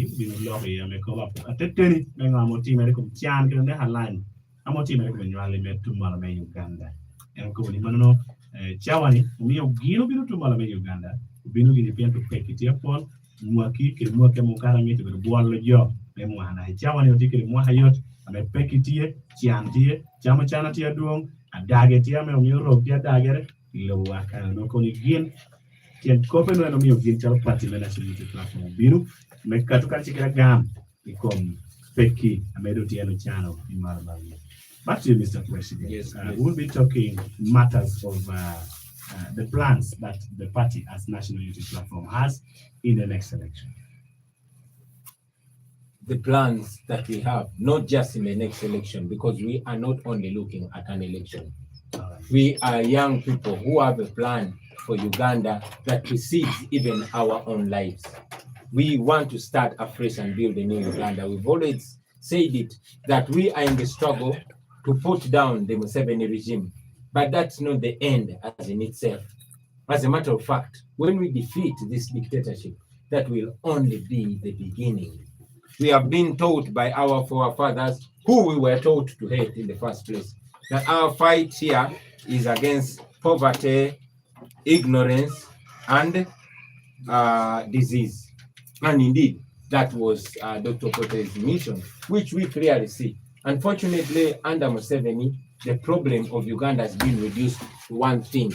bino lori me ko ba ateteni me ngamoti me ko chan ko ne halan amoti me ko nyale me tumala me Uganda en ko ni mano chawani mi ogino bino tumala me Uganda bino gini pianto pekiti apol mwaki ke mwake mukara ngete be bollo jo me mwana chawani otike mwa hayot ame pekitie chiantie chama chana tia duong adage tia me mi ro tia dagere lo waka no ko ni gin tien kope no mi ogin chalo party me national unity platform bino me katuka chikira gam ikom peki amedo tia no channel in Marabali. Back to you, Mr. President. Yes, we'll be talking matters of the plans that the party as National Unity Platform has in the next election. The plans that we have, not just in the next election, because we are not only looking at an election. We are young people who have a plan for Uganda that precedes even our own lives. We want to start afresh and build a new Uganda. We've always said it, that we are in the struggle to put down the Museveni regime, but that's not the end as in itself. As a matter of fact, when we defeat this dictatorship, that will only be the beginning. We have been taught by our forefathers, who we were taught to hate in the first place, that our fight here is against poverty, ignorance, and disease. And indeed, that was Dr. Pote's mission, which we clearly see. Unfortunately, under Museveni, the problem of Uganda has been reduced to one thing: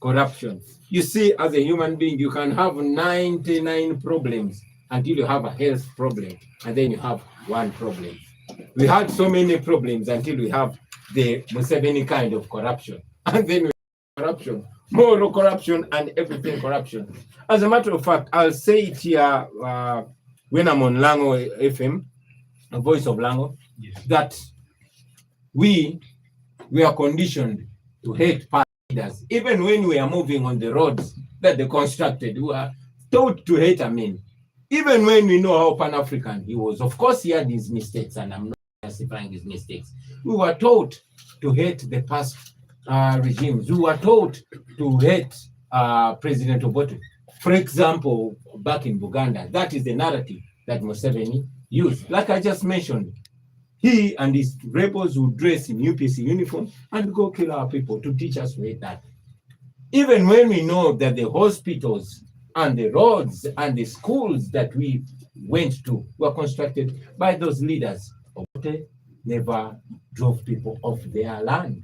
corruption. You see, as a human being, you can have 99 problems until you have a health problem, and then you have one problem. We had so many problems until we have the Museveni kind of corruption, and then we have corruption, moral corruption, and everything corruption. As a matter of fact, I'll say it here when I'm on Lango FM, a voice of Lango, yes, that we are conditioned to hate party leaders. Even when we are moving on the roads that they constructed, we are taught to hate Amin. Even when we know how Pan-African he was. Of course, he had his mistakes, and I'm not justifying his mistakes. We were taught to hate the past regimes. We were taught to hate President Obote. For example, back in Uganda, that is the narrative that Museveni used. Like I just mentioned, he and his rebels would dress in UPC uniform and go kill our people to teach us to hate that. Even when we know that the hospitals and the roads and the schools that we went to were constructed by those leaders, Obote never drove people off their land.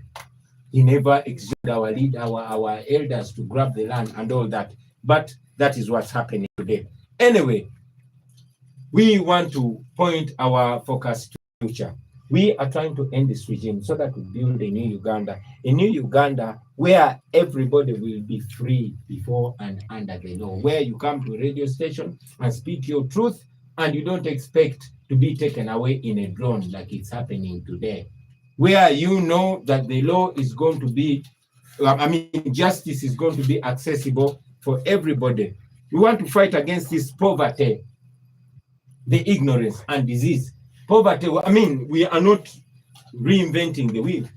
He never exhorted our elders to grab the land and all that. But that is what's happening today. Anyway, we want to point our focus to the future. We are trying to end this regime so that we build a new Uganda where everybody will be free before and under the law, where you come to a radio station and speak your truth and you don't expect to be taken away in a drone like it's happening today, where you know that the law is going to be, justice is going to be accessible for everybody. We want to fight against this poverty, the ignorance and disease. Poverty, we are not reinventing the wheel.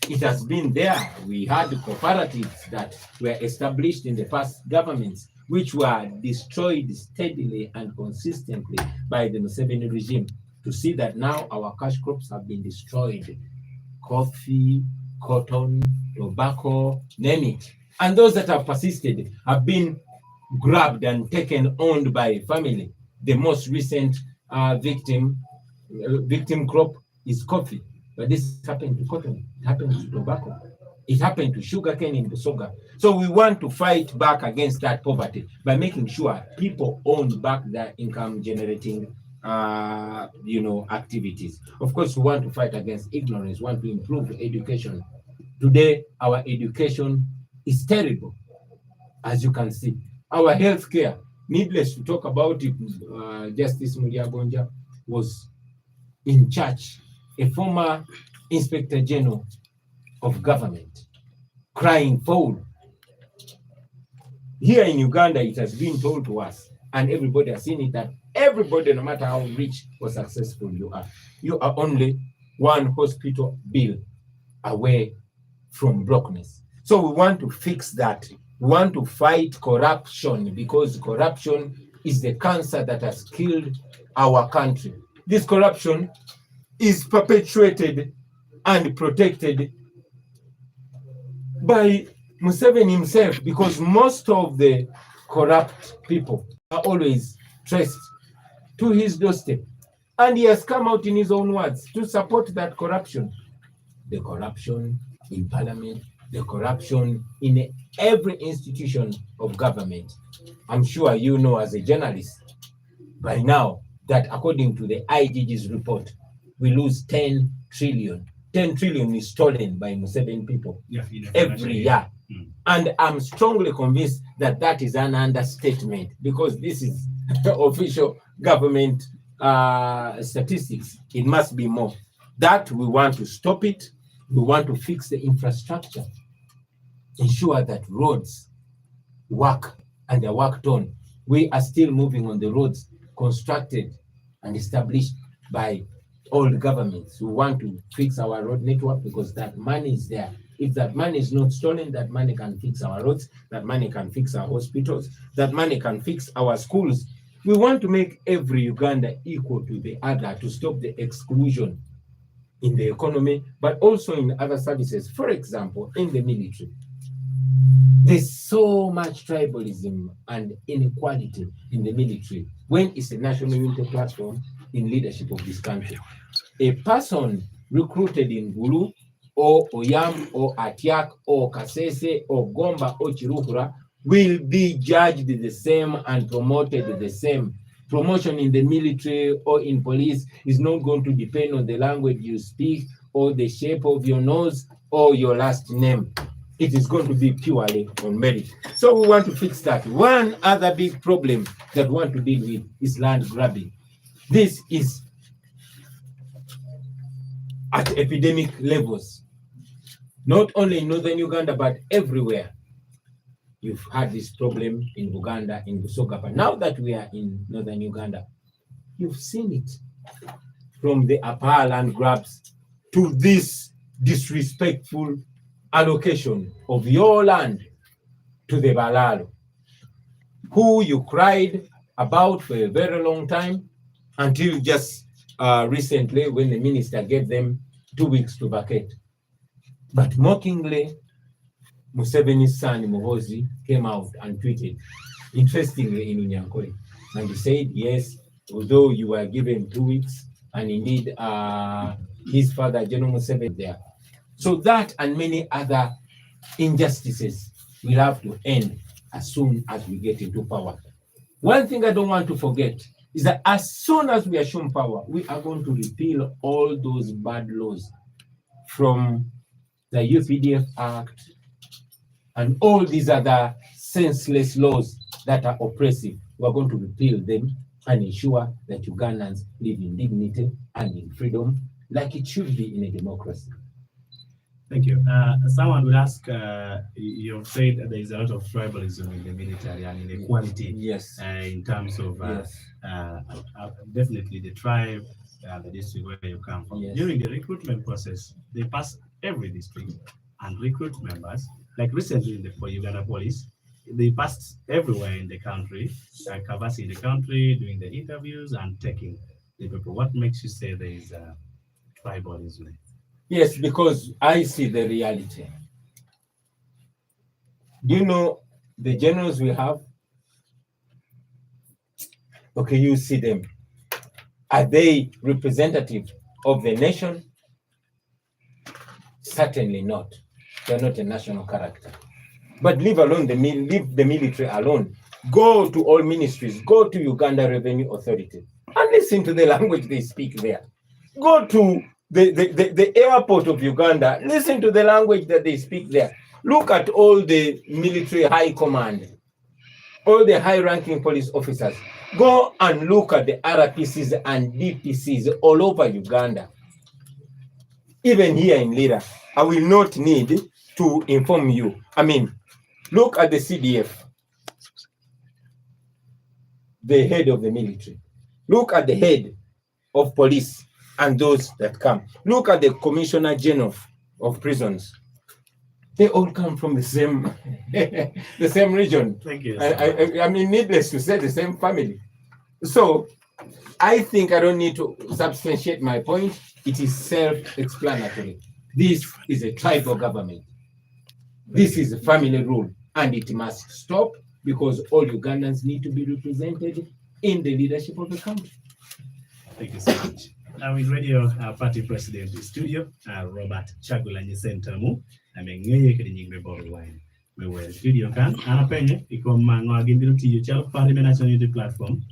It has been there. We had cooperatives that were established in the past governments, which were destroyed steadily and consistently by the Museveni regime. To see that now our cash crops have been destroyed. Coffee, cotton, tobacco, name it. And those that have persisted have been grabbed and taken, owned by family. The most recent victim crop is coffee, but this happened to cotton, it happened to tobacco, it happened to sugarcane in Busoga. So we want to fight back against that poverty by making sure people own back their income generating activities. Of course, we want to fight against ignorance, we want to improve education. Today, our education is terrible, as you can see. Our healthcare, needless to talk about it, Justice Muliagonja was in charge, a former Inspector General of government, crying foul. Here in Uganda, it has been told to us, and everybody has seen it, that everybody, no matter how rich or successful you are only one hospital bill away from brokenness. So we want to fix that. We want to fight corruption, because corruption is the cancer that has killed our country. This corruption is perpetuated and protected by Museveni himself, because most of the corrupt people are always traced to his doorstep. And he has come out in his own words to support that corruption. The corruption in parliament, the corruption in every institution of government. I'm sure you know as a journalist by now that according to the IGG's report, we lose 10 trillion. 10 trillion is stolen by Museveni people every year. And I'm strongly convinced that that is an understatement, because this is official government statistics. It must be more. That we want to stop it. We want to fix the infrastructure, ensure that roads work and they're worked on. We are still moving on the roads constructed and established by old governments. We want to fix our road network because that money is there. If that money is not stolen, that money can fix our roads, that money can fix our hospitals, that money can fix our schools. We want to make every Uganda equal to the other to stop the exclusion in the economy, but also in other services. For example, in the military, there's so much tribalism and inequality in the military when it's a national unity platform in leadership of this country. A person recruited in Gulu or Oyam or Atiak or Kasese or Gomba or Chiruhura will be judged the same and promoted the same. Promotion in the military or in police is not going to depend on the language you speak or the shape of your nose or your last name. It is going to be purely on merit. So we want to fix that. One other big problem that we want to deal with is land grabbing. This is at epidemic levels, not only in northern Uganda, but everywhere. You've had this problem in Uganda, in Busoga, but now that we are in northern Uganda, you've seen it. From the upper land grabs to this disrespectful allocation of your land to the Balalo, who you cried about for a very long time until just recently when the minister gave them 2 weeks to vacate. But mockingly, Museveni's son Muhoozi came out and tweeted, interestingly in Unyankole, and he said, yes, although you were given 2 weeks, and indeed his father, General Museveni, there. So that and many other injustices will have to end as soon as we get into power. One thing I don't want to forget is that as soon as we are shown power, we are going to repeal all those bad laws from the UPDF Act and all these other senseless laws that are oppressive. We are going to repeal them and ensure that Ugandans live in dignity and in freedom like it should be in a democracy. Thank you. Someone will ask, you've said that there is a lot of tribalism in the military and inequality. Yes. In terms of definitely the tribe, the district where you come from. Yes. During the recruitment process, they pass every district and recruit members. Like recently for Uganda Police, they passed everywhere in the country, canvassing the country, doing the interviews and taking the people. What makes you say there is tribalism? Yes, because I see the reality. Do you know the generals we have? Okay, you see them. Are they representative of the nation? Certainly not. They're not a national character. But leave the military alone. Go to all ministries. Go to Uganda Revenue Authority and listen to the language they speak there. Go to the airport of Uganda. Listen to the language that they speak there. Look at all the military high command, all the high-ranking police officers. Go and look at the RPCs and DPCs all over Uganda. Even here in Lira, I will not need to inform you. I mean, look at the CDF, the head of the military. Look at the head of police and those that come. Look at the Commissioner General of Prisons. They all come from the same, the same region. Thank you. I mean, needless to say, the same family. So I think I don't need to substantiate my point. It is self-explanatory. This is a tribal government. This is a family rule, and it must stop because all Ugandans need to be represented in the leadership of the country. Thank you so much. Now in radio party president studio, Robert Chagulanyi Sentamu, ameng'eye kedi nyingre Bobi Wine. Wewe studio kan, anapenye, iko mangwa gindiru tiyo chalo parliament national unity platform,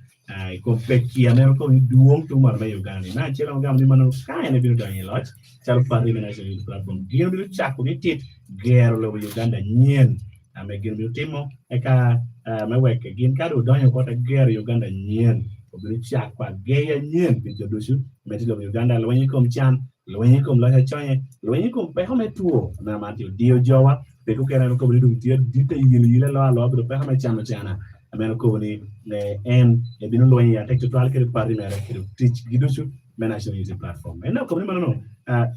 iko peki Ameriko ni duong tu marma Uganda. Na chelo ngam ni mano kaya ne biru tanyi lot, chalo parliament national unity platform. Gino biru chaku ni tit, gero lo Uganda nyen. Ame gino biru timo, eka meweke gin kado donyo kota gero Uganda nyen. Biru chak kwa geya nyen pi Judicial metido Uganda lwenye kom chan lwenye kom locha chonye lwenye kom pe home tuo na matio dio jowa pe ku kera ko biru tia dite yile lo biru pe home chano chana ameno ko ni en e binu lwenye ya tek total ke pari na ke teach Judicial national unity platform eno ko ni mano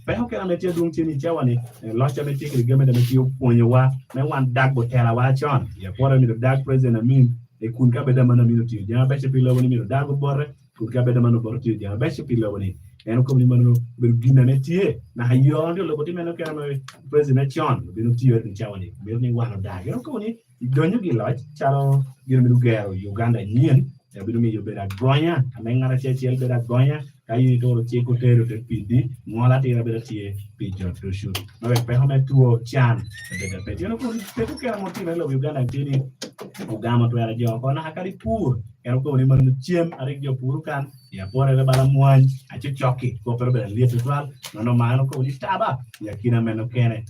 pe ho kera metia dung tini chawa ni locha metia ke game da metio ponyo wa me wan dag bo tera wa chon ya pora mi dag president amin e kun ka beda mana mino tiyo jama beshe pilo woni mino dago borre kun ka beda mana borre tiyo jama beshe pilo woni eno ko ni mano ber gina ne tie na hayondo lo boti meno kama president John bino tiyo ni chawani ber ni wano dago eno ko ni donyo gi loj charo gino mino gero Uganda nyen ya bino mi yo beda gonya amengara chechel beda gonya kayi to tie ko tero te pidi mola tira beda tie pi Judicial no pe home tuo chan beda pe eno ko te ko kera motive lo Uganda tini ugama to era joko na hakari pur ero ko ni manu chiem ari jo pur kan ya pore le bala muan a choki ko per bela lieto twal no mano ko ni taba ya kina meno kene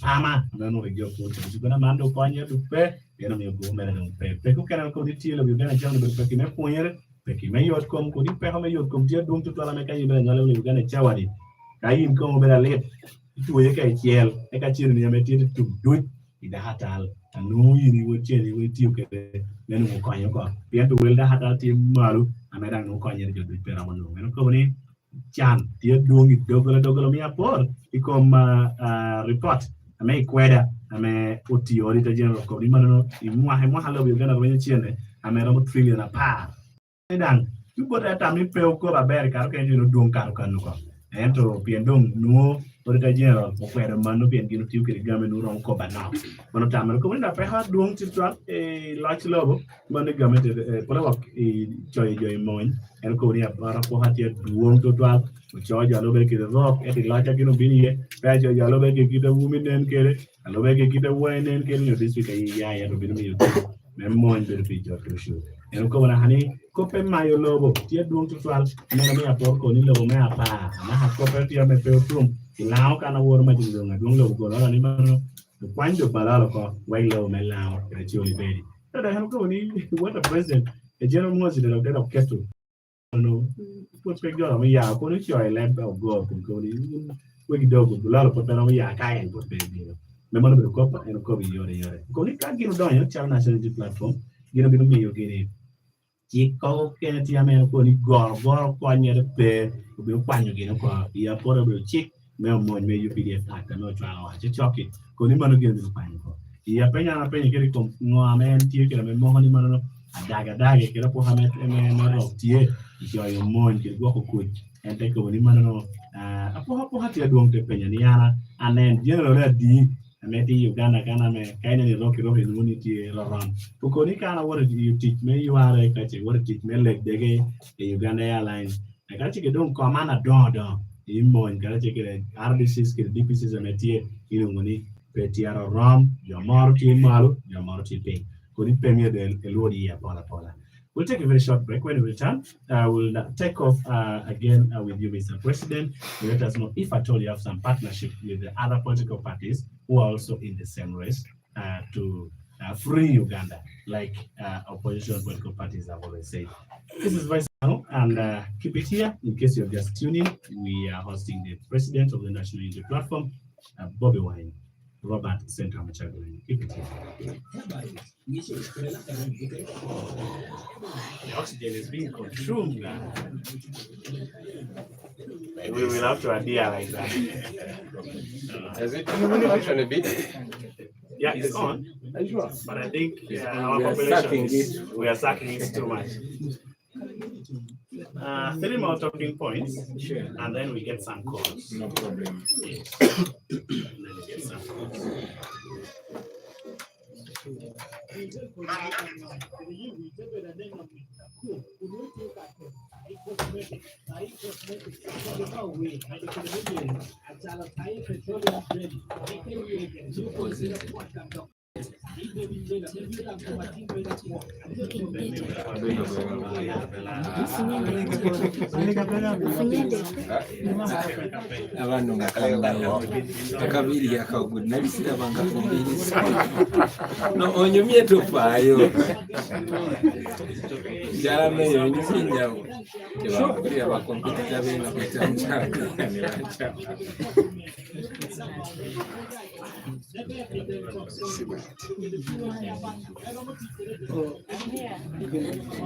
pama no jo pur to gona mando konye to pe eno mi go mena no pe ko kana ko ni tielo bi gana jang be pe ki me poñere pe ki me yot kom ko ni pe ho me yot kom tie dum to twala me kay be ngale le gana chawadi kayin ko bela let to ye kay chiel e ka chiel ni me tie to du ida hatal anu yini wocheni wetiyo kede nenu mokonyo ko piento welda hata ti malu amera no konyo jo du pera manu meno ko ni chan tie dongi dogolo mi apor ikom report ame kweda ame oti auditor general ko ni mano imwa he mwa halo bi gana wenye chiene amera mo trillion apa dan tu bota tami pe ko ba ber ka ko en dong ka ko ko ento piendong no auditor general ko kweda mano pien gino tiyo kede game no ron ko ba na mano tamero ko na pe ha dong ti twat lach lobo mano game te pola wak joy mon en ko ni apara ko hati duong to twat o choja lobe kede rock e ti lacha gino binie pe joja lobe ke kide wuminen kede lobe ke kide wenen kede no district ya to bino mi mem mon be fi Judicial en ko na hani ko pe mayo lobo ti duong to twat mano mi apor ko ni lobo me apa na ha ko pe ti me pe tum lao kana wor ma dingo nga dong lo go la ni mano kwan do balalo ko wai lo me lao re chioli bedi da han ko ni what a president e general mo de lo de lo keto no put pe go mi ya ko ni choi le go ko ni we gi do go la lo ko ta no ya ka en put pe bi me mano be ko pa en ko bi yore ko ni ka gi no don yo cha national unity platform gi no bi no mi yo gi ni chi ko ke ti ame ko ni go ko ni pe bi kwan yo gi no ko ya por be chi me mo me UPDF ata no chwa wa choki ko ni mano gendo pa ko ya penya na penya kiri ko no amen tie kira me mo ni mano daga kira po ha me no ro tie yo yo mo kiri go ko ente ko ni mano no apo ha tie duong te penya ni ana anen general na di me ti Uganda kana me kaina ni roki ni tie ron ko ni kana wora you teach me you are ka che wora teach me like dege Uganda Airlines ka che ke don ko mana don imo ngara chekere RDCs ke DPCs ametie ilungoni petiaro rom yomorti malu yomorti pe kuni premier del elodi ya pola. We'll take a very short break. When we return, we'll take off again with you, Mr. President. Let us know if at all you have some partnership with the other political parties who are also in the same race to free Uganda, like opposition political parties have always said. This is Vice and keep it here. In case you're just tuning, we are hosting the president of the National Unity Platform, Bobi Wine, Robert Central Machagulani. Keep it here. The oxygen is being consumed now. We will have to adhere like that. Has it been actually bit? Yeah, it's on. But I think our population we are sucking it too much. 3 more talking points, Sure. and then we get some calls. No problem. Yes. And then we get some calls. Abantu akabiri akagudi nabisira banga kumbiriza no onyumye tofayo jarameyo nyisinyawo tebakulira bakompyuta bena kutamchaka ne bacha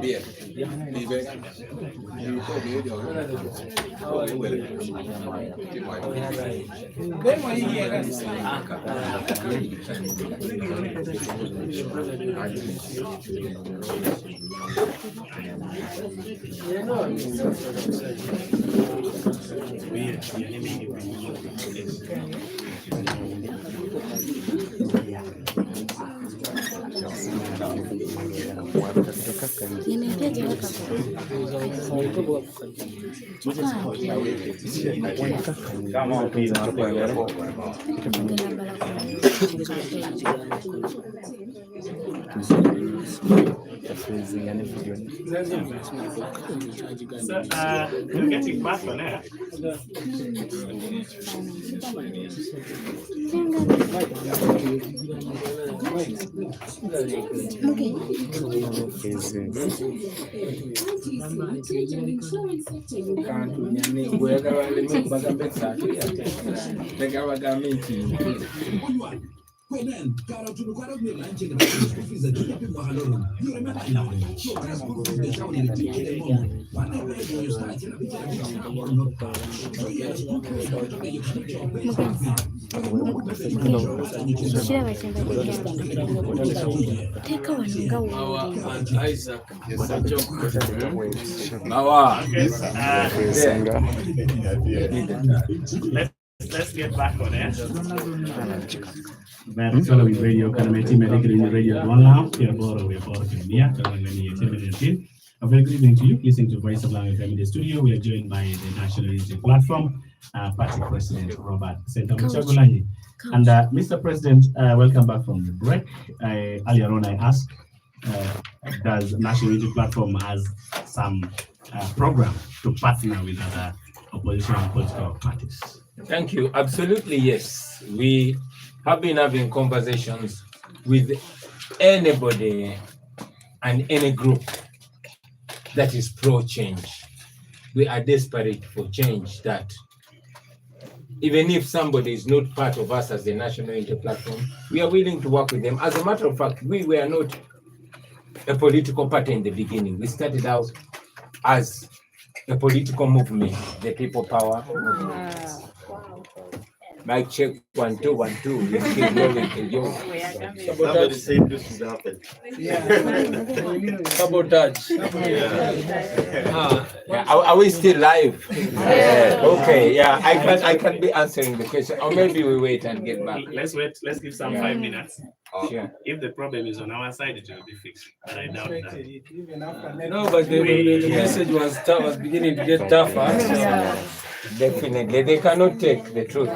Bien. Vive. So, we're getting back on air. Let's get back on air. Following radio Kalameti Medical Radio One now. Here we are a very good evening to you. Listening to Voice of Language in the studio. We are joined by the National Unity Platform, Party President Robert Sentamuchagulanyi. And Mr. President, welcome back from the break. Earlier on, I asked, does National Unity Platform has some program to partner with other opposition political parties? Thank you. Absolutely, yes. We have been having conversations with anybody and any group that is pro-change. We are desperate for change, that even if somebody is not part of us as the National Unity Platform, we are willing to work with them. As a matter of fact, we were not a political party in the beginning. We started out as a political movement, the People Power movement. Mic check 1 2 1 2. Let's keep going. Somebody said this should happen. sabotage. Are we still live? Okay. Yeah. I can be answering the question, or maybe we wait and get back. Let's wait. Let's give some 5 minutes. Sure. If the problem is on our side, it will be fixed. But I doubt that. No, but the message was tough, was beginning to get tougher. So. Definitely, they cannot take the truth.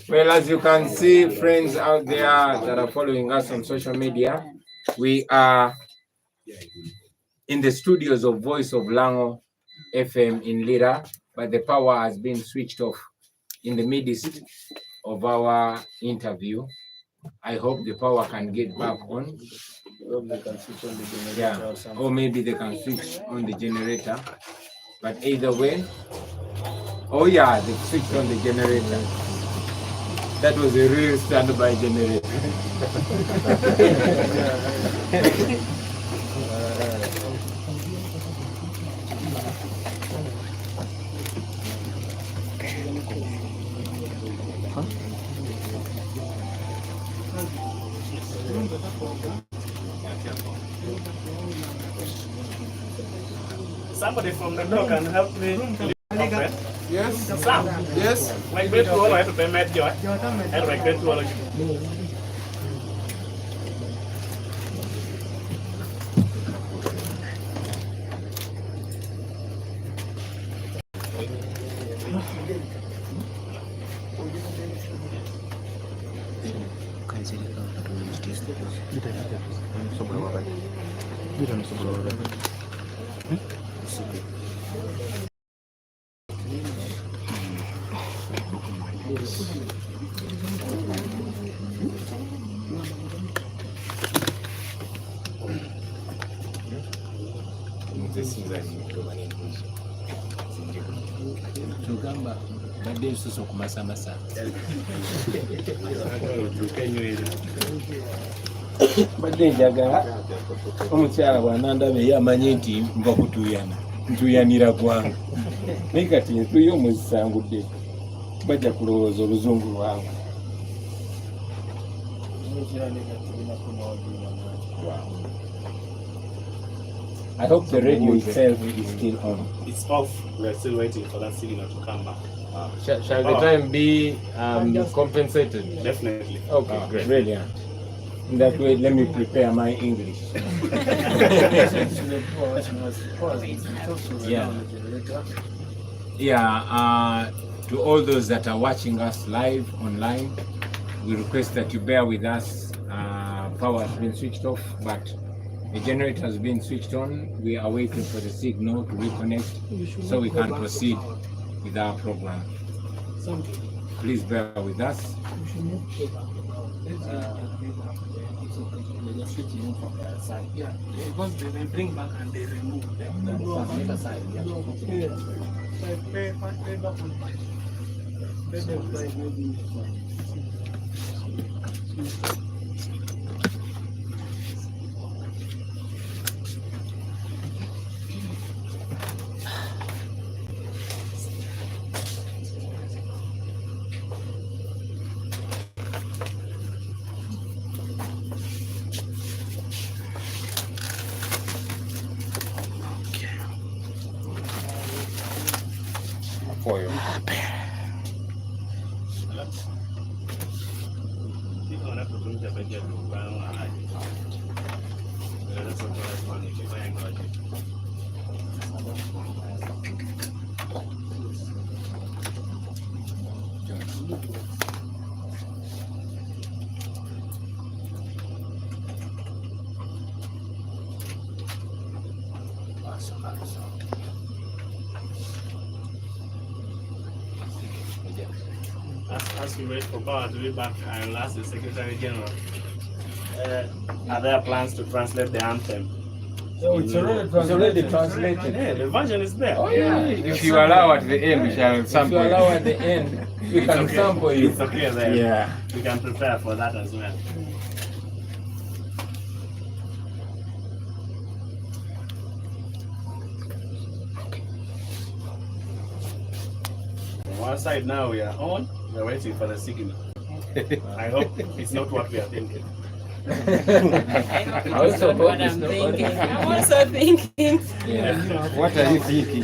Well, as you can see, friends out there that are following us on social media, we are in the studios of Voice of Lango FM in Lira, but the power has been switched off in the midst of our interview. I hope the power can get back on. Yeah, or maybe they can switch on the generator. But either way, oh yeah, they switched on the generator. That was a real standby generator. somebody from the door can help me. Yes. Sam, Yes. my great role I have to pay my joy. And my great role. Tugamba badde nsusu ku masamasa. Badde njagala omukyala bw'anandaba amanye nti nva kutuuyana ntuuyanira gwange naye kati ntuuye omuzisangudde bajja kulowooza oluzungu lwange. I hope the radio itself is still on. It's off. We're still waiting for that signal to come back. Shall the time be compensated? Definitely. Okay, great. Brilliant. In that way, let me prepare my English. To all those that are watching us live online, we request that you bear with us. Power has been switched off, but the generator has been switched on. We are waiting for the signal to reconnect so we can proceed with our program. Please bear with us. Because they bring back and they remove them. As we wait for power to be back, I'll ask the Secretary General, are there plans to translate the anthem? So it's already translated. Yeah, the version is there. Oh yeah. If you allow at the end, we shall sample. If you allow at the end, we can sample you. It's okay there. Yeah. We can prepare for that as well. On one side now we are on, we're waiting for the signal. I hope it's not what we are thinking. I'm also thinking. Yeah. What are you thinking?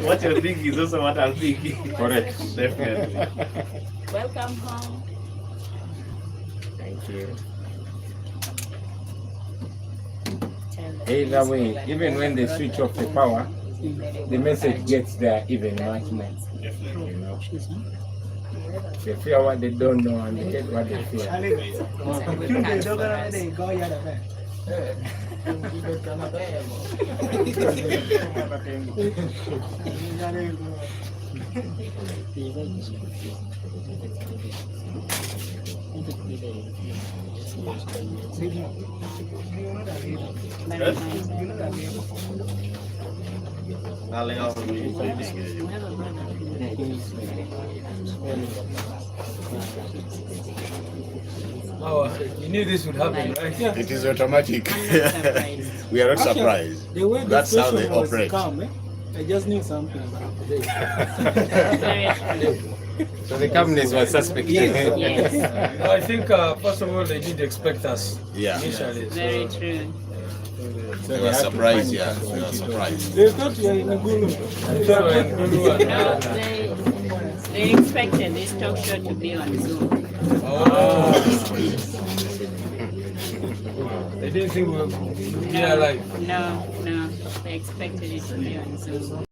What you're thinking is also what I'm thinking. Correct. Definitely. Welcome home. Thank you. Either way, even when they switch off the power, the message gets there even much more. Definitely. You know? They fear what they don't know and they get what they fear. Oh, you knew this would happen, right? Yeah. It is automatic. We are not surprised. The way That's how they was operate. calm, I just knew something. So the calmness was suspect. Yes. I think, first of all, they did expect us Yeah. initially. Very So true. We were surprised, yeah. We were surprised. They thought you were in Gulu. No, they expected this talk show to be on Zoom. They didn't think we were here live. No, they expected it to be on Zoom.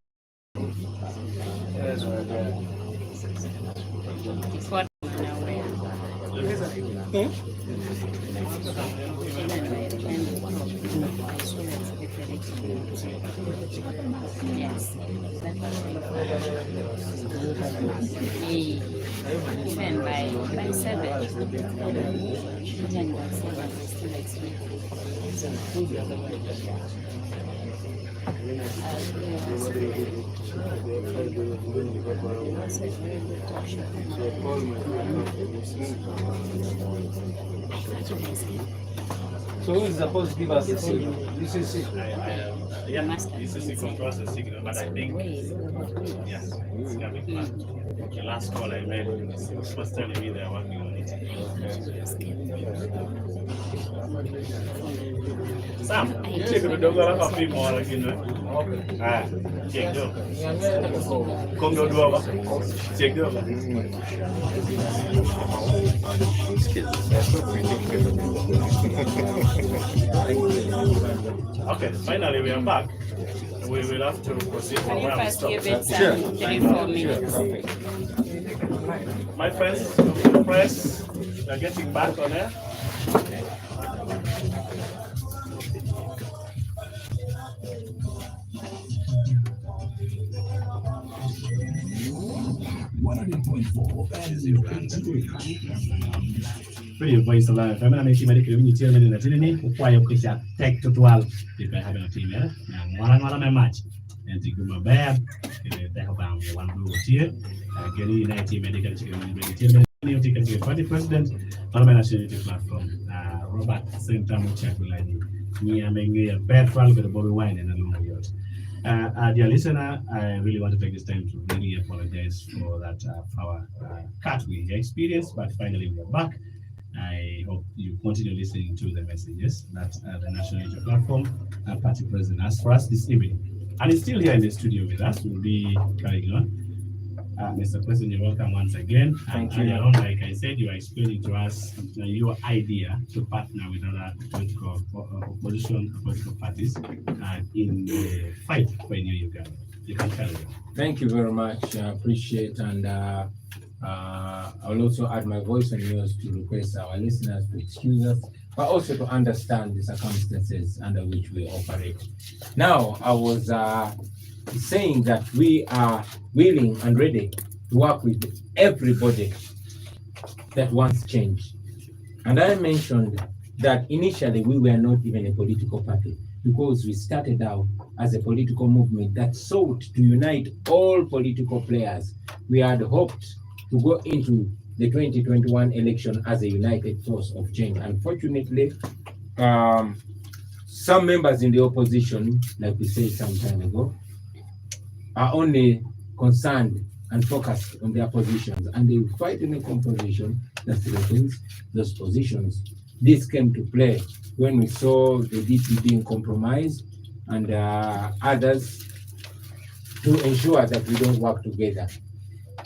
That's right, yeah. It's what I'm aware. Yes. Even by 7, January 7, we still expect. So who is supposed to give us the signal? This is it. Yeah, this is the control signal, but I think, yes, it's coming back. The last call I made was telling me they're working on it. Sam, check the dog out of people more like you know. Ah, check dog. Come to do over. Check dog. Okay, finally we are back. We will have to proceed from Can you where we first give it stopped. some 3-4 minutes? My friends, the press, they're getting back on air. Radio Voice of Life. I'm going to make you a chairman in the Trinity, why you push that tech to 12. If I have a team, and one match. And to my bad, they have one blue here. Get in 19 medical chairman, new ticket to the president, Parliament platform. Robert Center Muchakulani. Me, I'm a bad fan with the Bobi wine and a long years. Dear listener, I really want to take this time to really apologize for that power cut we experienced, but finally we are back. I hope you continue listening to the messages that the National Unity Platform Party President asked for us this evening. And he's still here in the studio with us. We'll be carrying on. Mr. President, you're welcome once again. Thank you. Earlier on, like I said, you are explaining to us your idea to partner with other political political parties in the fight for a new Uganda. You can carry on. Thank you very much. I appreciate, and I'll also add my voice and yours to request our listeners to excuse us, but also to understand the circumstances under which we operate. Now, I was saying that we are willing and ready to work with everybody that wants change. And I mentioned that initially we were not even a political party, because we started out as a political movement that sought to unite all political players. We had hoped to go into the 2021 election as a united force of change. Unfortunately, some members in the opposition, like we said some time ago, are only concerned and focused on their positions, and they fight in a composition that threatens those positions. This came to play when we saw the DP being compromised and others to ensure that we don't work together.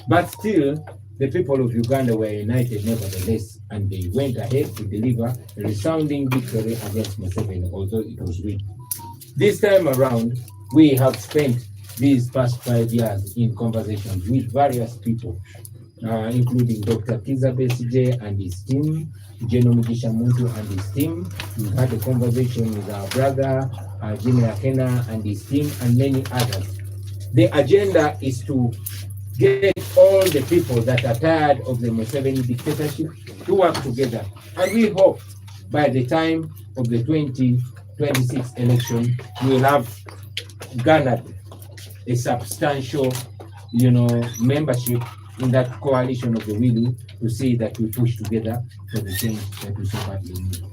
But still, the people of Uganda were united nevertheless, and they went ahead to deliver a resounding victory against Museveni, although it was weak. This time around, we have spent these past 5 years in conversations with various people, including Dr. Kiza Besigye and his team, General Mugisha Muntu and his team. We had a conversation with our brother, Jimmy Akena and his team, and many others. The agenda is to get all the people that are tired of the Museveni dictatorship to work together. And we hope by the time of the 2026 election, we will have garnered a substantial, membership in that coalition of the willing to see that we push together for the change that we so badly need.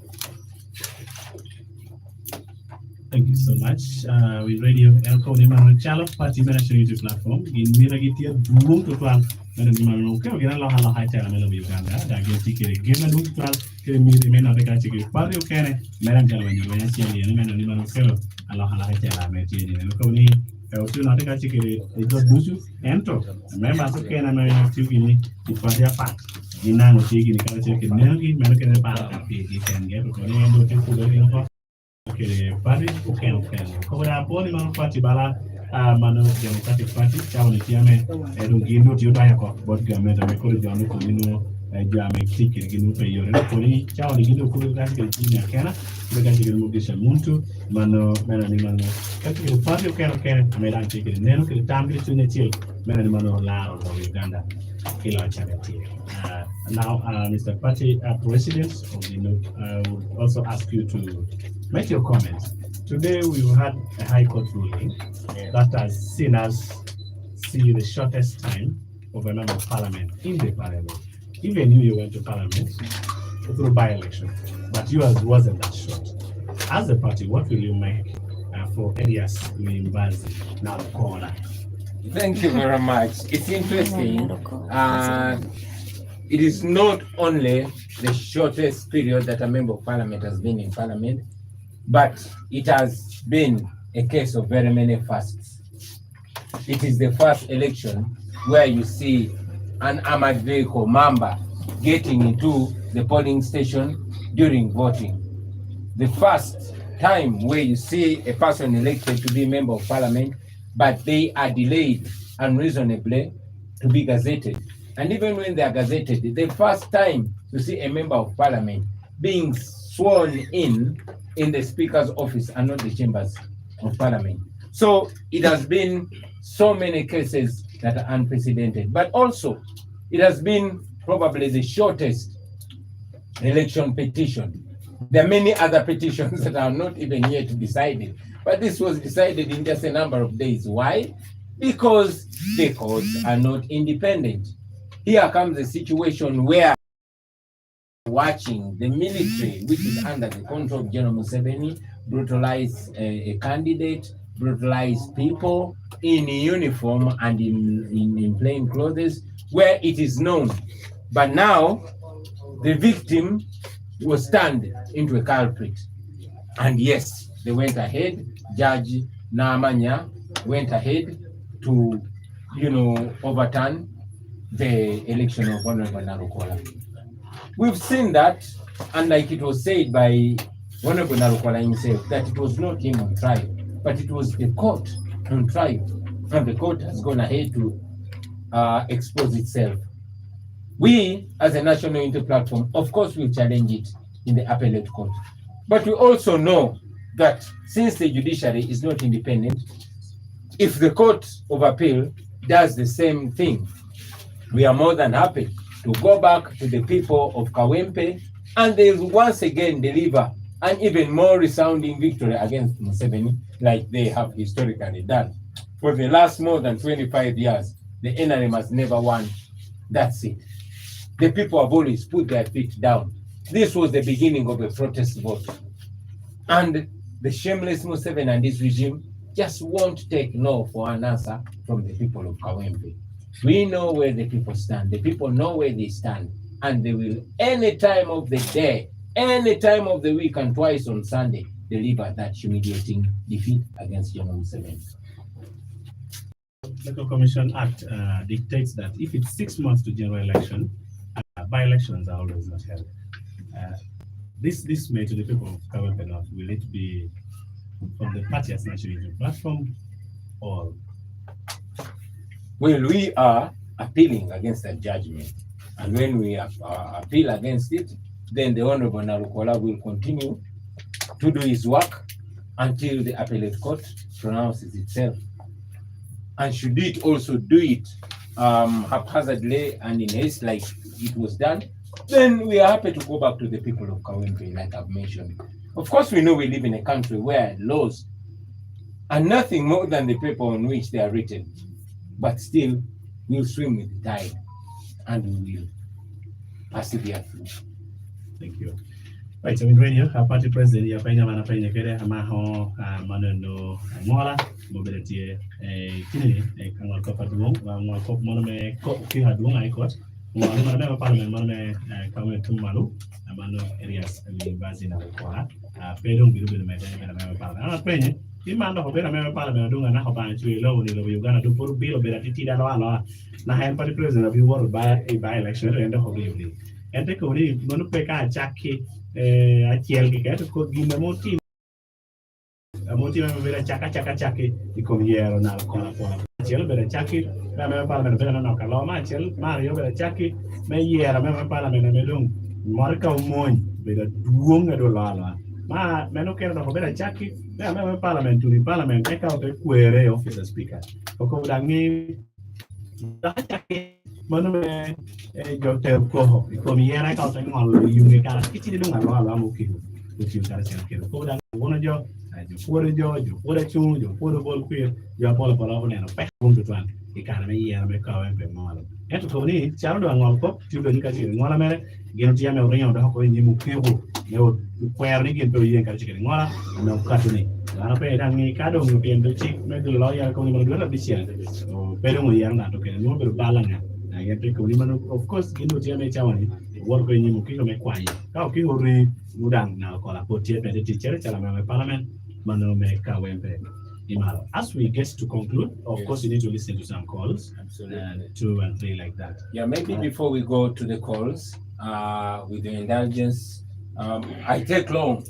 Thank you so much. We radio Elko di Mano Chalo Party Manager YouTube platform. In Mira Gitia Boom to 12. Madam di Mano Ke Ogina Laha Hai Chala Melo Uganda. Da Geti Kere Gema Boom to 12. Kere Miri Mena Beka Chiki Pari Okene. Madam Chala Melo Uganda Siani and Mena di Mano Ke Alaha Hai Chala Meti di Elko ni. Also not a Chiki. It was Busu Ento. Remember so Kena Mena Chiki. It was their part. Inang Chiki Karachi Nelgi American Park. He can get Okone to Kudo. Okay, party okay. Kora poni mano party bala mano Democratic Party chawo ni tiame edu gino ti oda yako but government ame ko jano ko nino jame ticket gino pe yore ko ni chawo ni gino ko ga ti ni akena be ga ti mo disha muntu mano ni mano kati party okay me dan ticket neno ke tambi tu ne ti mena ni mano la o Uganda kila charity. Now, Mr. Party President of the I would also ask you to make your comments. Today we had a High Court ruling that has seen us see the shortest time of a member of Parliament in the Parliament. Even you went to Parliament through by-election, but yours wasn't that short. As a party, what will you make for areas in Mbazi, now corner? Thank you very much. It's interesting. It is not only the shortest period that a member of Parliament has been in Parliament, but it has been a case of very many firsts. It is the first election where you see an armored vehicle member getting into the polling station during voting. The first time where you see a person elected to be a member of Parliament, but they are delayed unreasonably to be gazetted. And even when they are gazetted, the first time you see a member of Parliament being sworn in the Speaker's office and not the chambers of Parliament. So it has been so many cases that are unprecedented, but also it has been probably the shortest election petition. There are many other petitions that are not even yet decided, but this was decided in just a number of days. Why? Because the courts are not independent. Here comes a situation where watching the military, which is under the control of General Museveni, brutalize a candidate, brutalize people in uniform and in plain clothes, where it is known. But now, the victim was turned into a culprit. And yes, they went ahead, Judge Naamanya went ahead to, overturn the election of Honorable Narukola. We've seen that, and like it was said by Honorable Narukola himself, that it was not him on trial, but it was the court on trial, and the court has gone ahead to expose itself. We, as a national unity platform, of course, will challenge it in the appellate court. But we also know that since the judiciary is not independent, if the court of appeal does the same thing, we are more than happy to go back to the people of Kawempe and they will once again deliver an even more resounding victory against Museveni, like they have historically done. For the last more than 25 years, the NRM has never won that seat. The people have always put their feet down. This was the beginning of a protest vote. And the shameless Museveni and his regime just won't take no for an answer from the people of Kawempe. We know where the people stand. The people know where they stand. And they will, any time of the day, any time of the week, and twice on Sunday, deliver that humiliating defeat against General Museveni. The Commission Act dictates that if it's 6 months to general election, by-elections are always not held. This may to the people of Kawempe North, will it be from the party as national unity platform or? Well, we are appealing against that judgment. And when we appeal against it, then the Honorable Narukola will continue to do his work until the appellate court pronounces itself. And should it also do it haphazardly and in haste like it was done, then we are happy to go back to the people of Kawempe, like I've mentioned. Of course, we know we live in a country where laws are nothing more than the paper on which they are written. But still, we'll swim with the tide and we will persevere through. Thank you. Right, so in radio, party president, ya penya mana penya kere amaho maneno mola mobility kini kangor ko padung ngor ko mono me ko ki hadung ai ko mono mana me parliament mono me kawe tumalu amano areas mi bazina ko ha pedong biru me me parliament penya imando ko bera me parliament dunga na ko ban chui lo ni lo Uganda do por bilo bera titida lo na hen party president of you world by election and ho givli ente ko ni mono pe ka chaki achiel gi keto ko gima moti me bera chaka di comiero na kola achiel bera chaki me parla me bera no kaloma achiel mario bera chaki me yera me parla me dong marka mon bera duonga do lala ma me no kero no bera chaki me parliament to parliament e ka o quere officer speaker ko dangi chaki mano me yo te ko comiera ka o ngol yunge ka kichi do ngalo mo ki ko kara sen kero ko dan wono jo fuera chung yo fuera bol queer yo polo ne no pe punto twan e kana me yera me ka en pe malo eto ko ni charo do ngol ko ti do ni ka ti ngola mere geno ti ame orinyo do ko ni mu kebo ne o puer ni gento yen ka ti ngola no ka tu ni ana pe dan ni ka do mu pen do chi me do lo ya ko ni mo do la bi chen o pero mo yer na to ke no pero balanga ya te ko ni mano of course geno ti ame chawani wor ko ni mu ki me kwai ka o ki ori udang na ko la po ti pe ti chere chala me parliament mano me ka wempe. As we get to conclude, of course, you need to listen to some calls, 2 and 3 like that. Yeah, maybe before we go to the calls, with the indulgence, I take long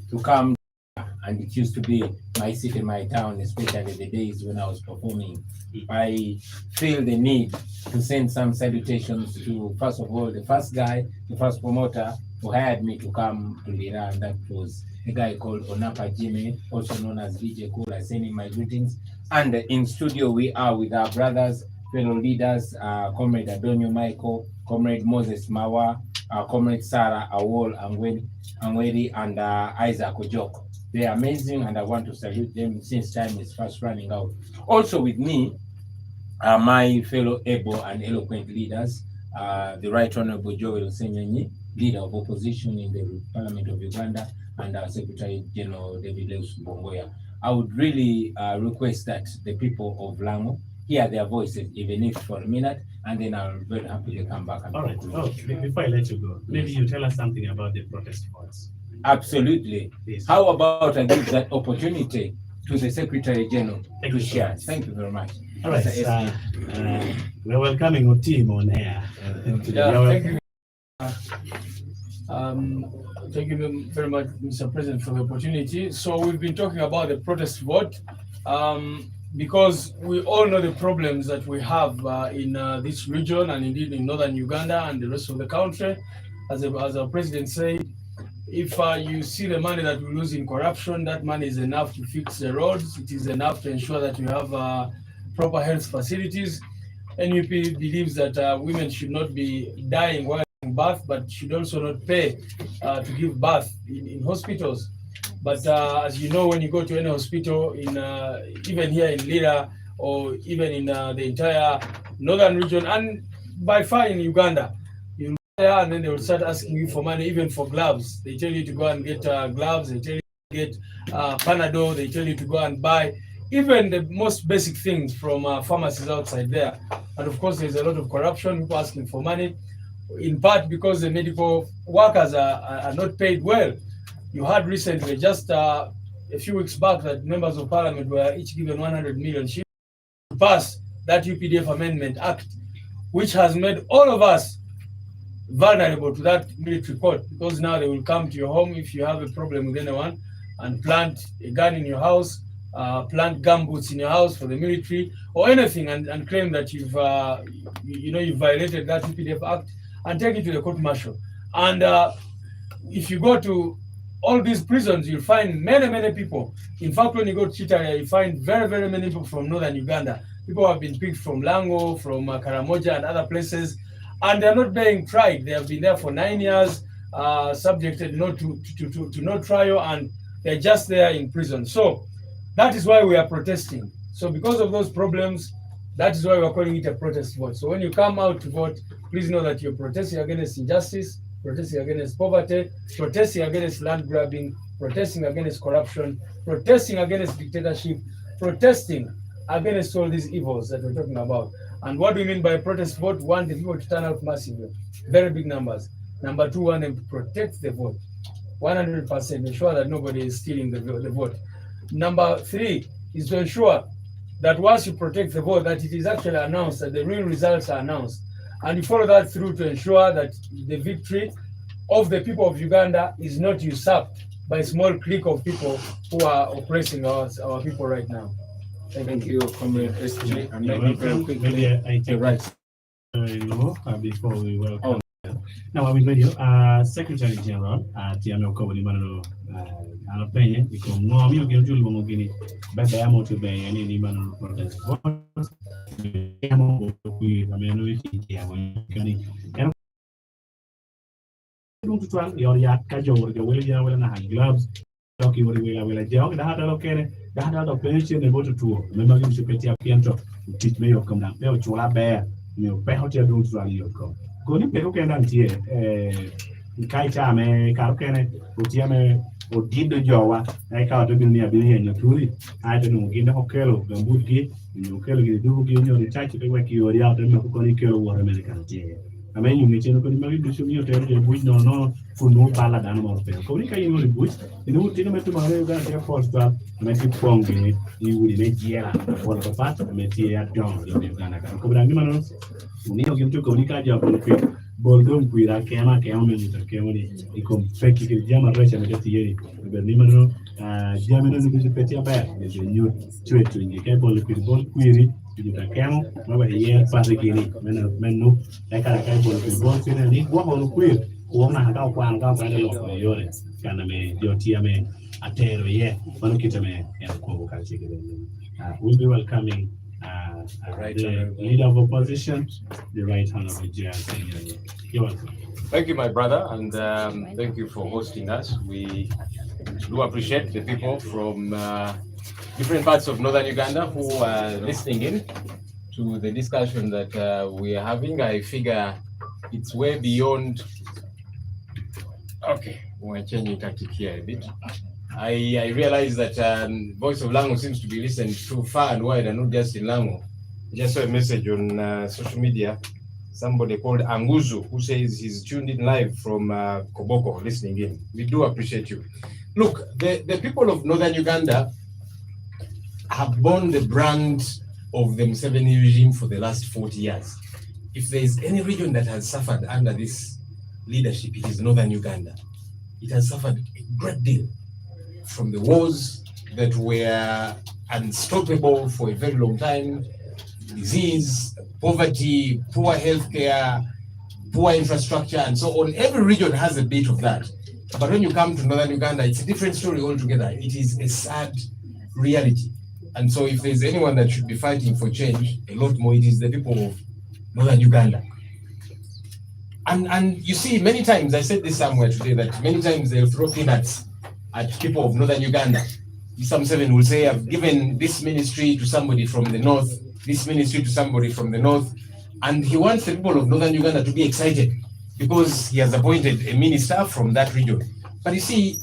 to come, and it used to be my city, my town, especially the days when I was performing. I feel the need to send some salutations to, first of all, the first guy, the first promoter who hired me to come to Lira, and that was a guy called Onapa Jimmy, also known as DJ Cool. I send him my greetings. And in studio, we are with our brothers, fellow leaders, Comrade Adonio Michael, Comrade Moses Mawa, Comrade Sarah Awol Angweri, and Isaac Ojok. They are amazing, and I want to salute them since time is fast running out. Also with me are my fellow able and eloquent leaders, the Right Honorable Joel Senyanyi, leader of opposition in the Parliament of Uganda, and our Secretary General David Leus Bongoya. I would really request that the people of Lango hear their voices, even if for a minute, and then I'll very happily come back. And all right. Before I let you go, maybe you tell us something about the protest votes. Absolutely. Yes. How about I give that opportunity to the Secretary General to share? Thank you very much. All right. We're welcoming our team on air. Thank you. Thank you very much, Mr. President, for the opportunity. So we've been talking about the protest vote because we all know the problems that we have in this region and indeed in northern Uganda and the rest of the country. As our president said, if you see the money that we lose in corruption, that money is enough to fix the roads. It is enough to ensure that we have proper health facilities. NUP believes that women should not be dying while giving birth, but should also not pay to give birth in hospitals. But as you know, when you go to any hospital, even here in Lira or even in the entire northern region and by far in Uganda, you go there and then they will start asking you for money, even for gloves. They tell you to go and get gloves. They tell you to get Panadol. They tell you to go and buy even the most basic things from pharmacies outside there. And of course, there's a lot of corruption, people asking for money, in part because the medical workers are not paid well. You heard recently, just a few weeks back, that members of parliament were each given 100 million shillings to pass that UPDF Amendment Act, which has made all of us vulnerable to that military court, because now they will come to your home if you have a problem with anyone and plant a gun in your house, plant gumboots in your house for the military or anything, and claim that you've violated that UPDF Act and take it to the court martial. And if you go to all these prisons, you'll find many people. In fact, when you go to Chitaria, you find very many people from northern Uganda. People have been picked from Lango, from Karamoja and other places, and they're not being tried. They have been there for 9 years, subjected to no trial, and they're just there in prison. So that is why we are protesting. So because of those problems, that is why we're calling it a protest vote. So when you come out to vote, please know that you're protesting against injustice, protesting against poverty, protesting against land grabbing, protesting against corruption, protesting against dictatorship, protesting against all these evils that we're talking about. And what do we mean by protest vote? One, the people to turn out massively, very big numbers. Number two, want them to protect the vote, 100%, ensure that nobody is stealing the vote. Number three is to ensure that once you protect the vote, that it is actually announced, that the real results are announced. And you follow that through to ensure that the victory of the people of Uganda is not usurped by a small clique of people who are oppressing our people right now. Thank you, Comrade SJ. And You're maybe very welcome. quickly, Maybe I take right. Before we welcome. Now, I'm with radio, Secretary General, Tiame Okobodi Manano, Alapene, because Mommy, you give Julie Momogini, but they are to be any man protest. Gloves, talking with the jog, the hard locate, the hard pension, the motor tour. Remember, you should pay your piano to teach me or come down. They'll chola bear, you pay out your rooms rally your come. Go to Perukan here, Kaitame, Karkane, Utiame, or did the Jawa, I can't be near being a turi. I don't know, give the Hokelo, the Woodgate, you can do give you the touch of the wacky or the out and Makonico or American tea. I mean, you may change the show you tell the bush no for no ballad animal. Konica, you know the bush, you know, Tinama to Mario, their first drop, make it strong, you will make Yella, or the part of the material down in Uganda. Cobranos, Neo give to Konica job on the Boldom, Quira, Kama, Kamani, he come fake it, Jama Russia, and the Nimano, Jamino, the Petia Bear, is a new trade to indicate all the people query. You can camel, over here, Pasagini, Menu, like I can't go to one thing and walk on the queer, who have got one got by the law for your Caname, your Tiame, a tail, yeah, one kitame, and Koboka. We'll be welcoming the leader of opposition, the right hand of the GRC. You're welcome. Thank you, my brother, and thank you for hosting us. We do appreciate the people from different parts of northern Uganda who are listening in to the discussion that we are having. I figure it's way beyond. Okay, we're changing tactic here a bit. I realize that Voice of Lango seems to be listened to far and wide and not just in Lango. Just saw a message on social media, somebody called Anguzu, who says he's tuned in live from Koboko, listening in. We do appreciate you. Look, the people of northern Uganda have borne the brand of the Museveni regime for the last 40 years. If there is any region that has suffered under this leadership, it is northern Uganda. It has suffered a great deal from the wars that were unstoppable for a very long time, disease, poverty, poor healthcare, poor infrastructure, and so on. Every region has a bit of that. But when you come to northern Uganda, it's a different story altogether. It is a sad reality. And so if there's anyone that should be fighting for change, a lot more, it is the people of northern Uganda. And you see, many times, I said this somewhere today, that many times they'll throw peanuts at people of northern Uganda. Some seven will say, I've given this ministry to somebody from the north, this ministry to somebody from the north. And he wants the people of northern Uganda to be excited because he has appointed a minister from that region. But you see,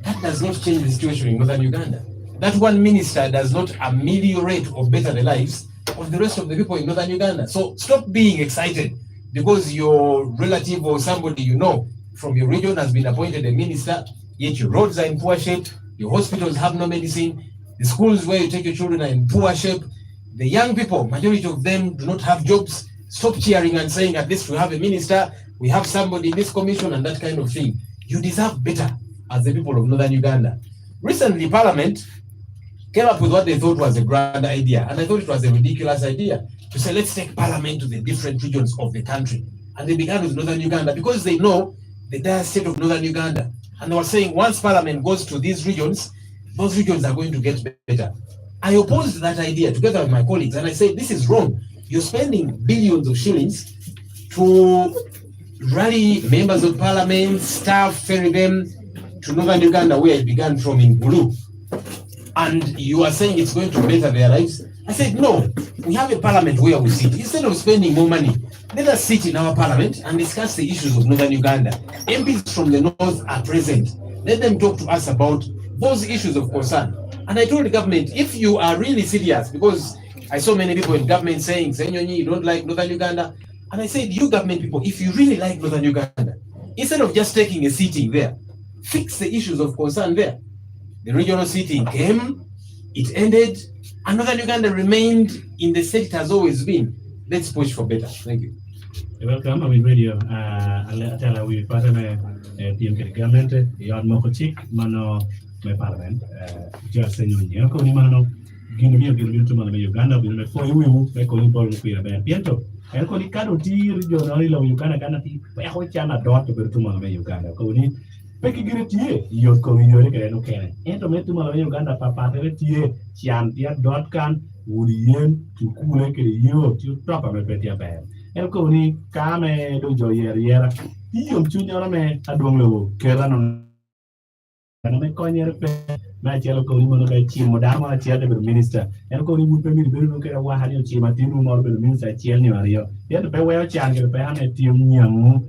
that does not change the situation in northern Uganda. That one minister does not ameliorate or better the lives of the rest of the people in northern Uganda. So stop being excited because your relative or somebody you know from your region has been appointed a minister, yet your roads are in poor shape, your hospitals have no medicine, the schools where you take your children are in poor shape, the young people, majority of them do not have jobs. Stop cheering and saying, at least we have a minister, we have somebody in this commission and that kind of thing. You deserve better as the people of northern Uganda. Recently, Parliament came up with what they thought was a grand idea, and I thought it was a ridiculous idea, to say, let's take Parliament to the different regions of the country. And they began with northern Uganda because they know the dire state of northern Uganda. And they were saying, once Parliament goes to these regions, those regions are going to get better. I opposed that idea together with my colleagues, and I said, this is wrong. You're spending billions of shillings to rally members of Parliament, staff, ferry them to northern Uganda, where it began from in Bulu. And you are saying it's going to better their lives. I said, no, we have a parliament where we sit. Instead of spending more money let us sit in our parliament and discuss the issues of northern Uganda. MPs from the north are present. Let them talk to us about those issues of concern. And I told the government, if you are really serious, because I saw many people in government saying, Senyonyi, you don't like northern Uganda. And I said, you government people, if you really like northern Uganda, instead of just taking a sitting there, fix the issues of concern there. The regional sitting came, it ended, and northern Uganda remained in the state it has always been. Let's push for better. Thank you. Welcome, I'm in radio. I'll tell we partner team government, Yard Mokochik, Mano, my parliament, just saying, you know, Mano, give me to Mano Uganda, before you make only ball with a piento. And Kolikano tea, regional Uganda, Ganati, Chana dot to Mano Uganda. Koni, Peki get it, you're coming, you're okay. And to make to Mano Uganda, Papa, Chiantia, dot can, Woodien, to Kulek, you, to drop a better band. El Koni, Kame, Dojo Yera, you junior me, I don't know, Keran. And I make Konya, my yellow Koni, Chimodama, chair the minister, and Koni would permit me to look at what had you Chimatinu or the minister, Chielnia. Yet the Pewell Chan, the Pahana Tim Young,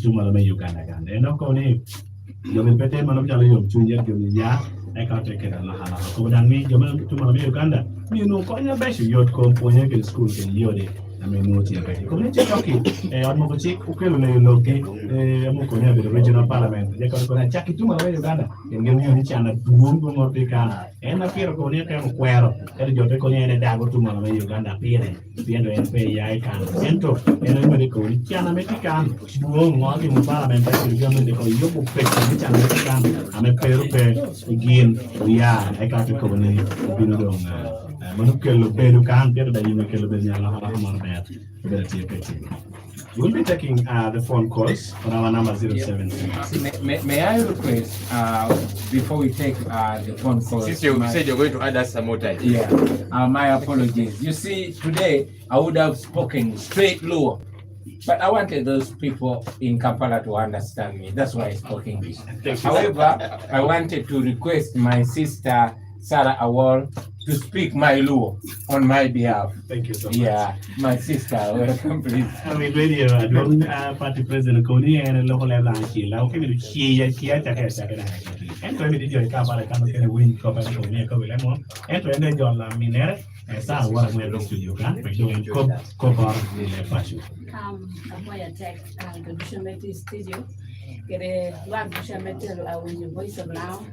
to Malame Uganda. And no Koni, you will better Manojalo, Junior, ya. I can't take it on Lahana. So then me, you to Malame Uganda. You know, Konya Bash, you're going to school in Yodi. I mean, no tea. Community talking. I'm going to check. Okay, I'm going to the regional parliament. They're going to check it to my Uganda. And give me a chance to move to Morpicana. And I feel going to Quero. And you're going to Dago to my Uganda. Appearing. The end of the I can. Ento. And I'm going to go. Chana Mexican. You won't want in the parliament. The government call you book picture. Chana Mexican. I'm a pair again. We are. I can't go in. Manukelo Bedukan, we'll be taking the phone calls on our number 076. May I request, before we take the phone calls? Since you said you're going to add us some more time. Yeah, my apologies. You see, today I would have spoken straight Luo, but I wanted those people in Kampala to understand me. That's why I spoke English. However, I wanted to request my sister, Sarah Awol, to speak my Luo on my behalf. Thank you so much. Yeah, my sister, welcome please. I mean, radio, I don't party president Kony and local level here. Now, can you hear and to me, you can't win Copa Lemon and to end your minute and start what I'm going to do. You can't be doing Copa fashion. Apoya tech, Judicial studio. Get a one Judicial metal with the voice of now.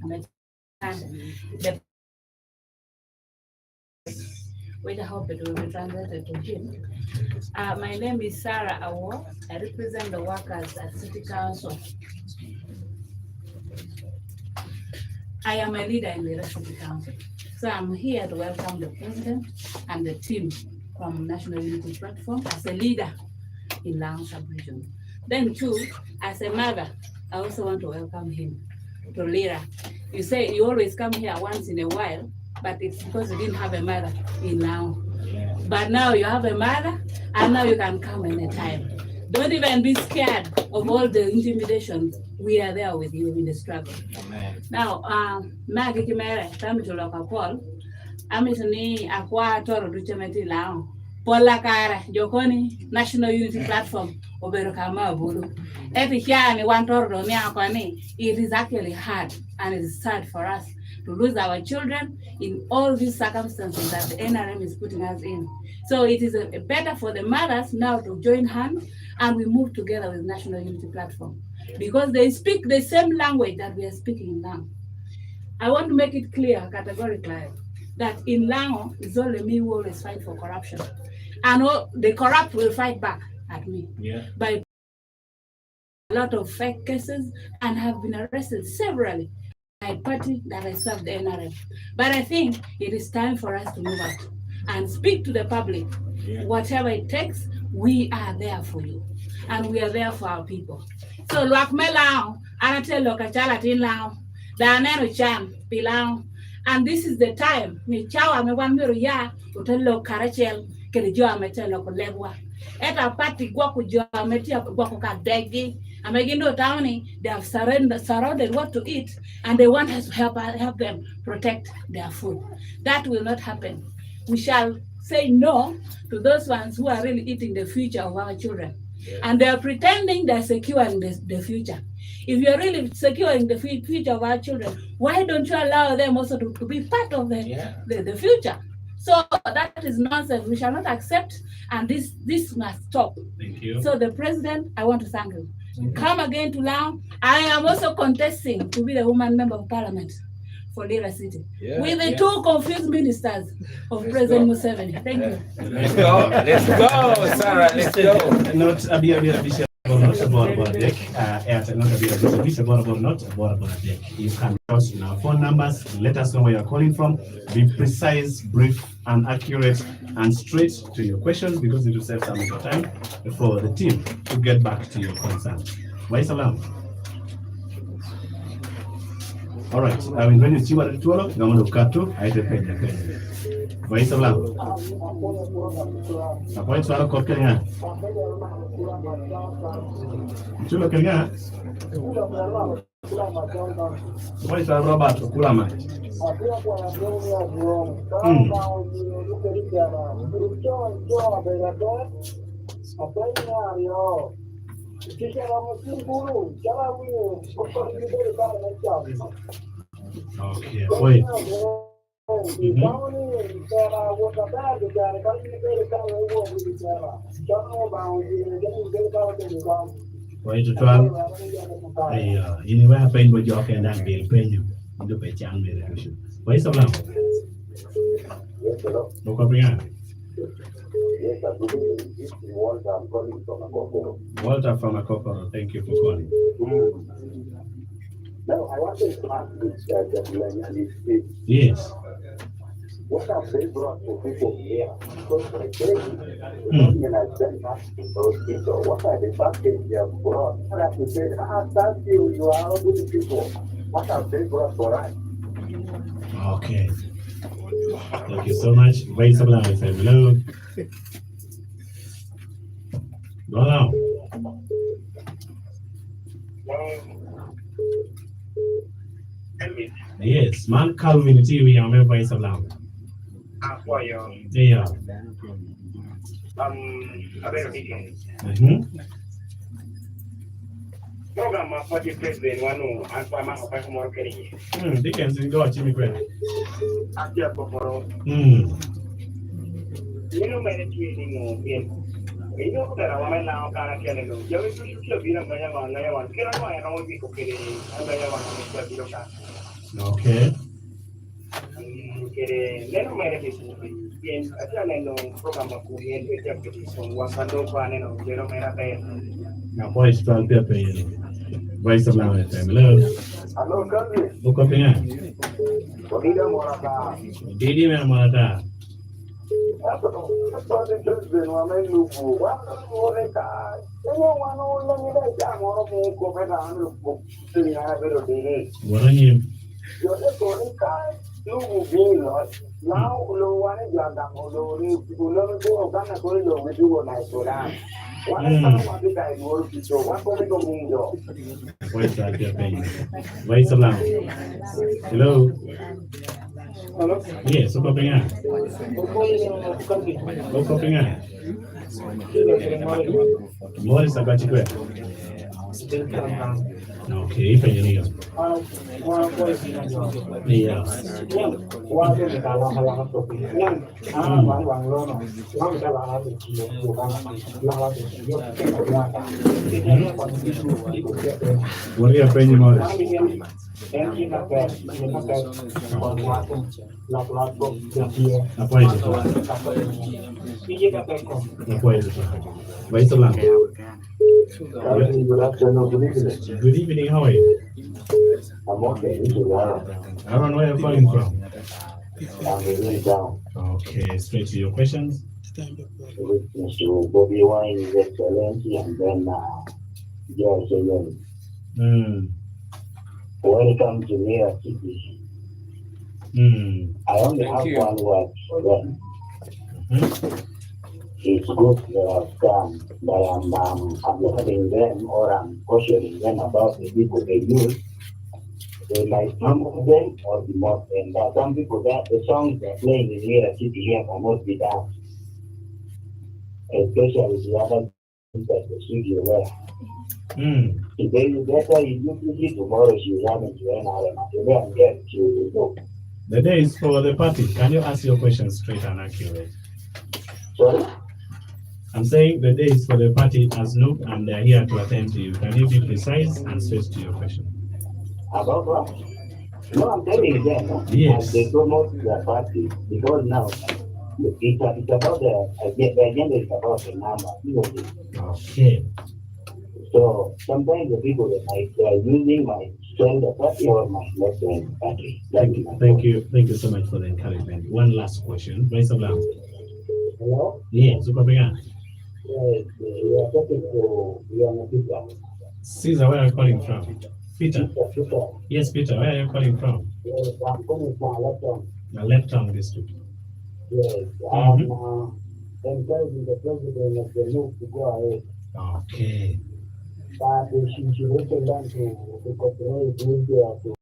The which I hope it will be translated to him. My name is Sarah Awo. I represent the workers at City Council. I am a leader in the City Council. So I'm here to welcome the president and the team from National Unity Platform as a leader in Lamu sub-region. Then too, as a mother, I also want to welcome him to Lira. You say you always come here once in a while, but it's because you didn't have a mother in now. But now you have a mother, and now you can come anytime. Don't even be scared of all the intimidations. We are there with you in the struggle. Amen. Now, Maggie Kimere, time to look at Paul. Amitoni Aqua Toro Duchameti Lao. Paula Kara, Jokoni, National Unity Platform, Oberokama Bulu. Every year, and one Toro, it is actually hard and it's sad for us to lose our children in all these circumstances that the NRM is putting us in. So it is better for the mothers now to join hands and we move together with National Unity Platform because they speak the same language that we are speaking now. I want to make it clear, categorically, that in Lango, it's only me who always fight for corruption. And all the corrupt will fight back at me by a lot of fake cases and have been arrested severally by party that I serve the NRM. But I think it is time for us to move out and speak to the public. Whatever it takes, we are there for you. And we are there for our people. So, Luakmelao, Anatel Lokachala Tinlao, Danero Cham, Pilao, and this is the time. Me chawa me wan miru ya utelo karachel kele joa metelo kolegwa. Eta party gwaku joa metia gwaku kadegi. Amegindo towni they have surrounded what to eat and they want us to help them protect their food. That will not happen. We shall say no to those ones who are really eating the future of our children. And they are pretending they're securing the future. If you're really securing the future of our children, why don't you allow them also to be part of the future? So that is nonsense. We shall not accept, and this must stop. Thank you. So the president, I want to thank you. Come again to Lao. I am also contesting to be the woman member of parliament for Lira City with the two confused ministers of President Museveni. Thank you. Let's go, Sarah. Let's go. Not Abia not about deck. Not about deck. You can post in our phone numbers. Let us know where you're calling from. Be precise, brief, and accurate, and straight to your questions, because it will save some of your time for the team to get back to your concern. Why salam? All right. I will when you see what it will look. I'm going to cut to. I depend. Why salam? Apa itu soal kopinya? Itu lokalnya. Apa itu soal Robert Kulama? Okay. Wait. Why to try? Ini wah apa yang baju yang dah beli penyu itu pecah beli tu. Why sebelum? Bukan punya. Walter from Akoko. Thank you for calling. No, I want to ask this gentleman and his speech. Yes. What have they brought to people here? Because I say, when I said asking those people, what are the package they have brought? And I have to say, thank you, you are all good people. What have they brought for us? Okay. Thank you so much. Wait a minute, hello. Go now. Yes, man, community we are member of Islam. Yeah. Program for the president one and for my more career. They can sing go Jimmy Grant. After Poporo. You know, my training you know that I want now can tell you. You will be a man, one. Can I know the cookie? Okay. Then my in a program of petition was a no one and Jerome. Now, boys, 12 paper. Wait a minute, hello. Hello, country. Look up here. Bonita Morata. Didi Mamata. That's what the president was made to do. What was it? Anyone who let me down or more government to have a day. What are you? You're the only guy you will be lost. Now, no one is young, although you never go Uganda corridor with you on my soda. One is one thing I work with you. One going to move you. Wait a minute. Wait a minute. Hello. Hello? Yes, look up here. Look up here. What is about you? Okay, if you need. Yeah. What are you paying more? Wait so long. Good evening, how are you? I'm okay. I don't know where you're calling from. I'm really down. Okay, straight to your questions. With Mr. Bobi Wine, His Excellency, and then Judicial. Welcome to Lira City. I only have one word for them. It's good they have come, but I'm having them or I'm cautioning them about the people they use They might promote them or demote them. There are some people that the songs they're playing in Lira city here cannot be done. Especially the other that the studio where. Today you better you tomorrow she's having to NRM. Today I'm getting to go. The day is for the party. Can you ask your question straight and accurate? Sorry? I'm saying the day is for the party as Nook, and they're here to attend to you. Can you be precise and straight to your question? About what? No, I'm telling them. Yes. They promote their party because now it's about the agenda is about the number. Okay. So sometimes the people that they are using my strength the party or my less strength party. Thank you so much for the encouragement. One last question. Hello? Yes, Super Began. Yes, we are talking to Peter. Caesar, where are you calling from? Peter. Peter. Yes, Peter, where are you calling from? Yes, I'm coming from Lepton. Lepton district. Yes, I'm encouraging the president of the move to go ahead. Okay. But she should also learn to cooperate with to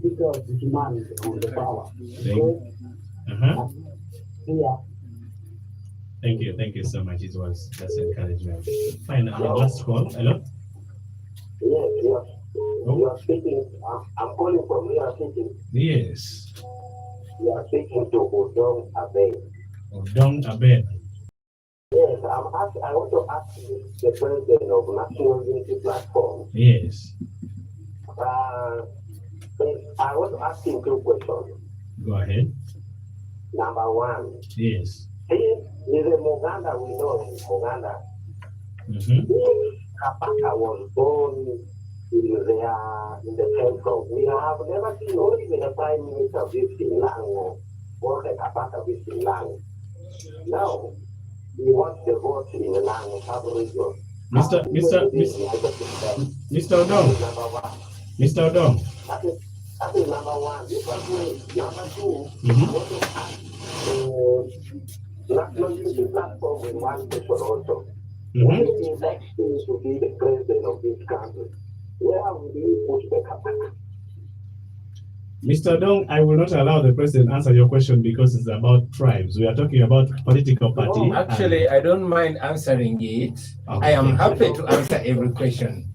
pick up the demand on the power. Thank you so much. That's encouragement. Fine, last call. Hello? Yes. You are speaking. I'm calling from Lira City. Yes. You are speaking to Odong Abe. Odong Abe. Yes, I want to ask the president of National Unity Platform. Yes. I want to ask him two questions. Go ahead. Number one. Yes. He is a Uganda, we know in Uganda. Kapaka was born in the central. We have never seen or even a prime minister visiting Lang or the Kapaka visiting Lang. Now, we want the vote in the Lang sub-region. Mr. Odong. Mr. Odong. That is number one. Number two, National Unity Platform in one person also. When he elects to be the president of this country, where will he put the Kapaka? Mr. Dong, I will not allow the president answer your question because it's about tribes. We are talking about political party. No, actually, I don't mind answering it. Okay, I am happy to answer every question.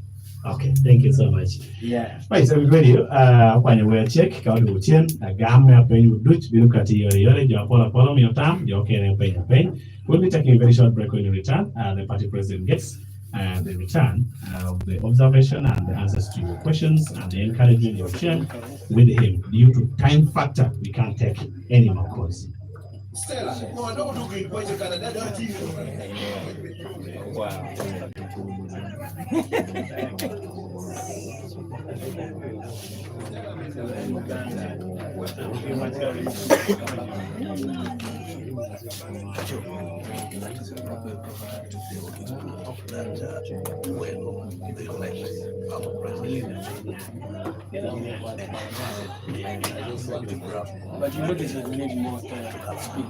Okay, thank you so much. Yeah. Right, so everybody, when we check, Kaudu Tien, a gamma pen you Dutch, we look at your follow your time, your pen. We'll be taking a very short break when you return. The party president gets the return of the observation and the answers to your questions and the encouragement you've shared with him. Due to time factor, we can't take any more calls. Stella, no, I don't do Wow. But you notice that we need more time to speak.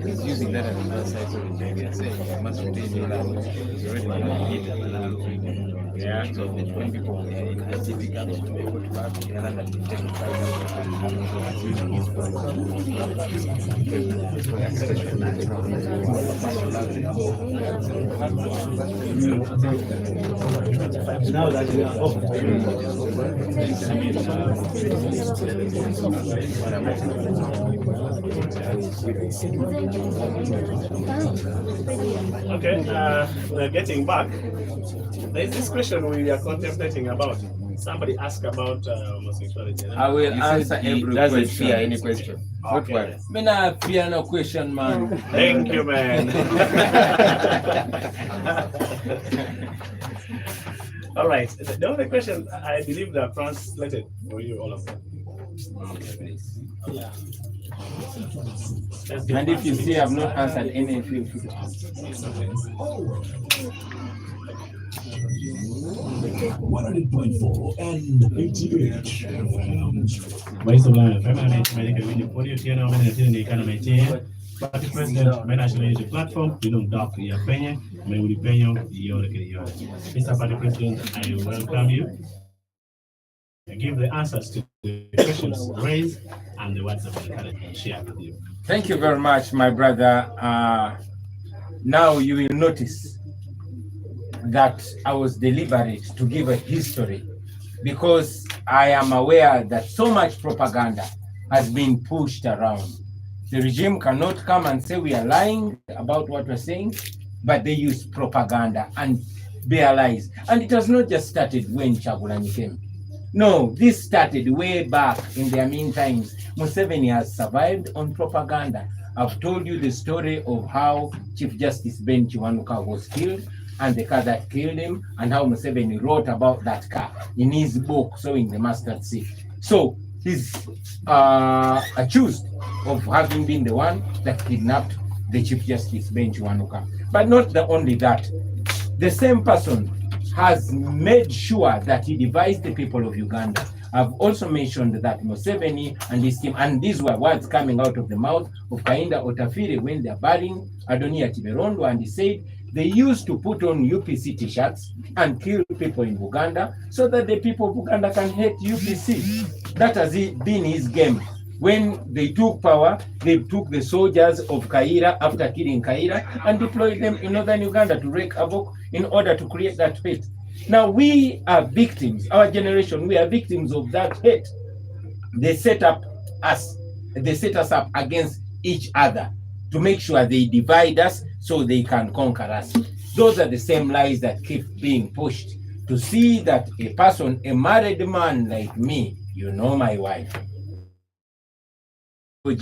He's using that as another side, so they are saying you must retain your language. It's already yeah, so when people become to be able to have the other than using his now that we are off. Okay, we're getting back. There's this question we are contemplating about. Somebody asked about homosexuality. I will answer every question. Fear any question. Okay. Not worry. Me not fear no question, man. Thank you, man. All right. The only question I believe that translated for you, all of them. Yeah. And if you see I've not answered any, feel free to ask. 100.4 and 88 Vice of Lion, American Winning for you, Tiana, and the kind of maintain. Party President, my national unity platform, you don't talk to your opinion, may we opinion, you're Mr. Party President, I welcome you. Give the answers to the questions raised and the ones that we can share with you. Thank you very much, my brother. Now you will notice that I was deliberate to give a history because I am aware that so much propaganda has been pushed around. The regime cannot come and say we are lying about what we're saying, but they use propaganda and bare lies. And it has not just started when Kyagulanyi came. No, this started way back in their mean times. Museveni has survived on propaganda. I've told you the story of how Chief Justice Ben Kiwanuka was killed and the car that killed him, and how Museveni wrote about that car in his book, Sowing the Mustard Seed. So he's accused of having been the one that kidnapped the Chief Justice Ben Kiwanuka. But not only that, the same person has made sure that he devised the people of Uganda. I've also mentioned that Museveni and his team, and these were words coming out of the mouth of Kainda Otafire when they're burying Adonia Tiberondo, and he said they used to put on UPC t-shirts and kill people in Uganda so that the people of Uganda can hate UPC. That has been his game. When they took power, they took the soldiers of Kaira after killing Kaira and deployed them in northern Uganda to wreak havoc in order to create that hate. Now we are victims, our generation, we are victims of that hate. They set us up against each other to make sure they divide us so they can conquer us. Those are the same lies that keep being pushed to see that a person, a married man like me, you know my wife, and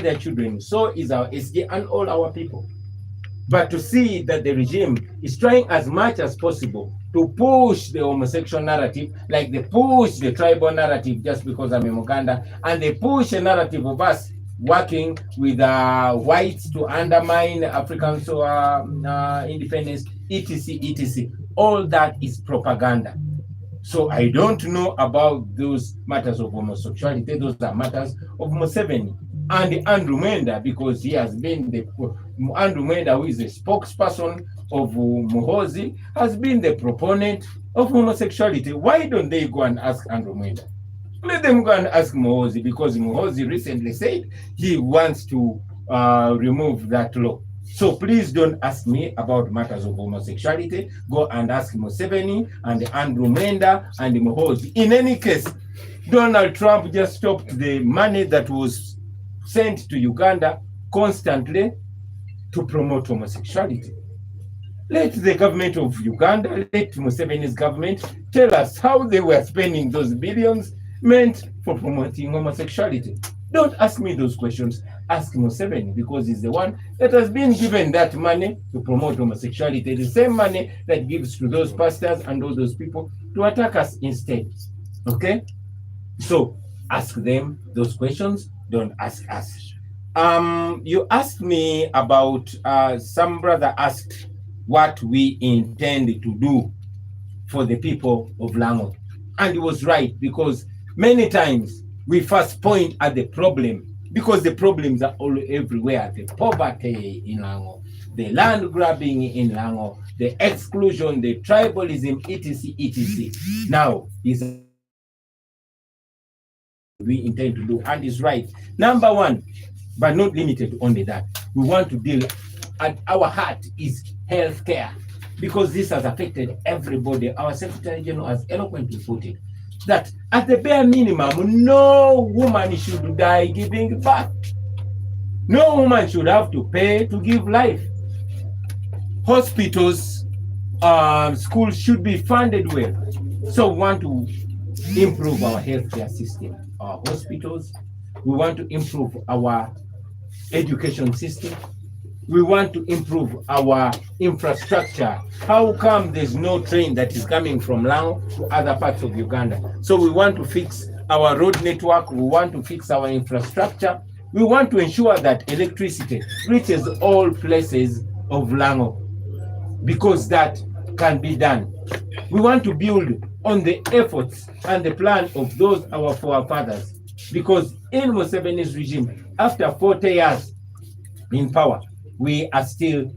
their children, so is our SG and all our people. But to see that the regime is trying as much as possible to push the homosexual narrative, like they push the tribal narrative just because I'm in Uganda, and they push a narrative of us working with whites to undermine African independence, etc., etc. All that is propaganda. So I don't know about those matters of homosexuality. Those are matters of Museveni and Andrew Mwenda, because he has been Andrew Mwenda, who is the spokesperson of Muhoozi, has been the proponent of homosexuality. Why don't they go and ask Andrew Mwenda? Let them go and ask Muhoozi, because Muhoozi recently said he wants to remove that law. So please don't ask me about matters of homosexuality. Go and ask Museveni and Andrew Mwenda and Muhoozi. In any case, Donald Trump just stopped the money that was sent to Uganda constantly to promote homosexuality. Let the government of Uganda, let Museveni's government tell us how they were spending those billions meant for promoting homosexuality. Don't ask me those questions. Ask Museveni, because he's the one that has been given that money to promote homosexuality, the same money that gives to those pastors and all those people to attack us instead. Okay? So ask them those questions. Don't ask us. You asked me about, some brother asked what we intend to do for the people of Lango. And he was right, because many times we first point at the problem, because the problems are all everywhere. The poverty in Lango, the land grabbing in Lango, the exclusion, the tribalism, etc., etc. Now, we intend to do, and is right. Number one, but not limited to only that, we want to deal, at our heart is healthcare, because this has affected everybody. Our Secretary General has eloquently put it, that at the bare minimum, no woman should die giving birth. No woman should have to pay to give life. Hospitals, schools should be funded well. So we want to improve our healthcare system, our hospitals. We want to improve our education system. We want to improve our infrastructure. How come there's no train that is coming from Lango to other parts of Uganda? So we want to fix our road network. We want to fix our infrastructure. We want to ensure that electricity reaches all places of Lango, because that can be done. We want to build on the efforts and the plan of those our forefathers, because in Museveni's regime, after 40 years in power, we are still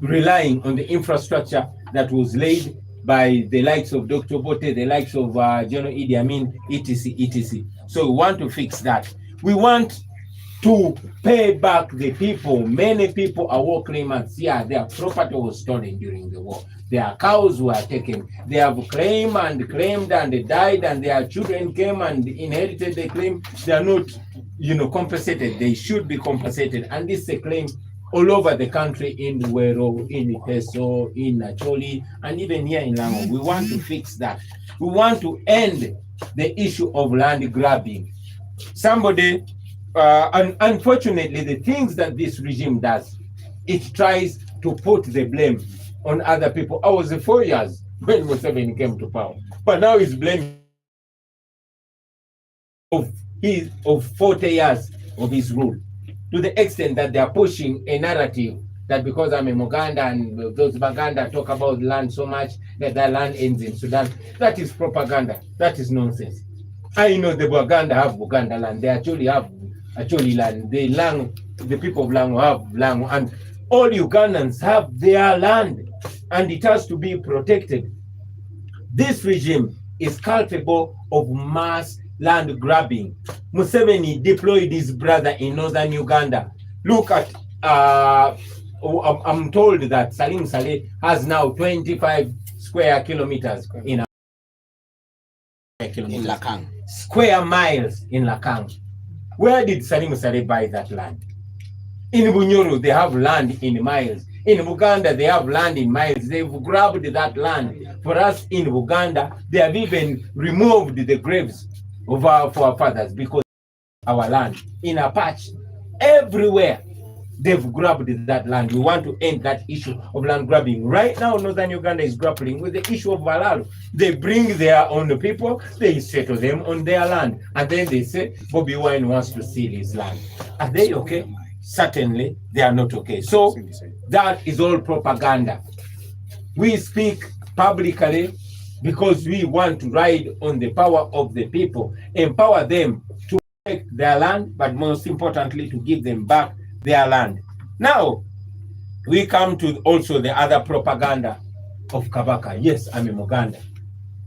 relying on the infrastructure that was laid by the likes of Dr. Bote, the likes of General Idi Amin, etc., etc. So we want to fix that. We want to pay back the people. Many people are war claimants. Yeah, their property was stolen during the war. Their cows were taken. They have claimed and they died, and their children came and inherited the claim. They are not, compensated. They should be compensated. And this is a claim all over the country, in Luwero, in Peso, in Acholi, and even here in Lango. We want to fix that. We want to end the issue of land grabbing. Somebody, and unfortunately, the things that this regime does, it tries to put the blame on other people. I was 4 years when Museveni came to power, but now he's blaming of 40 years of his rule, to the extent that they are pushing a narrative that because I'm a Muganda and those Baganda talk about land so much that their land ends in Sudan. That is propaganda. That is nonsense. I know the Baganda have Buganda land. They actually have land. The people of Lango have Lango, and all Ugandans have their land, and it has to be protected. This regime is culpable of mass land grabbing. Museveni deployed his brother in northern Uganda. Look at, I'm told that Salim Saleh has now 25 square kilometers in Lakang. Square miles in Lakang. Where did Salim Saleh buy that land? In Bunyoro, they have land in miles. In Uganda, they have land in miles. They've grabbed that land. For us in Uganda, they have even removed the graves of our forefathers because our land in a patch everywhere. They've grabbed that land. We want to end that issue of land grabbing. Right now, northern Uganda is grappling with the issue of Valalo. They bring their own people, they settle them on their land, and then they say Bobi Wine wants to steal his land. Are they okay? Certainly, they are not okay. So that is all propaganda. We speak publicly because we want to ride on the power of the people, empower them to take their land, but most importantly, to give them back their land. Now, we come to also the other propaganda of Kabaka. Yes, I'm a Muganda,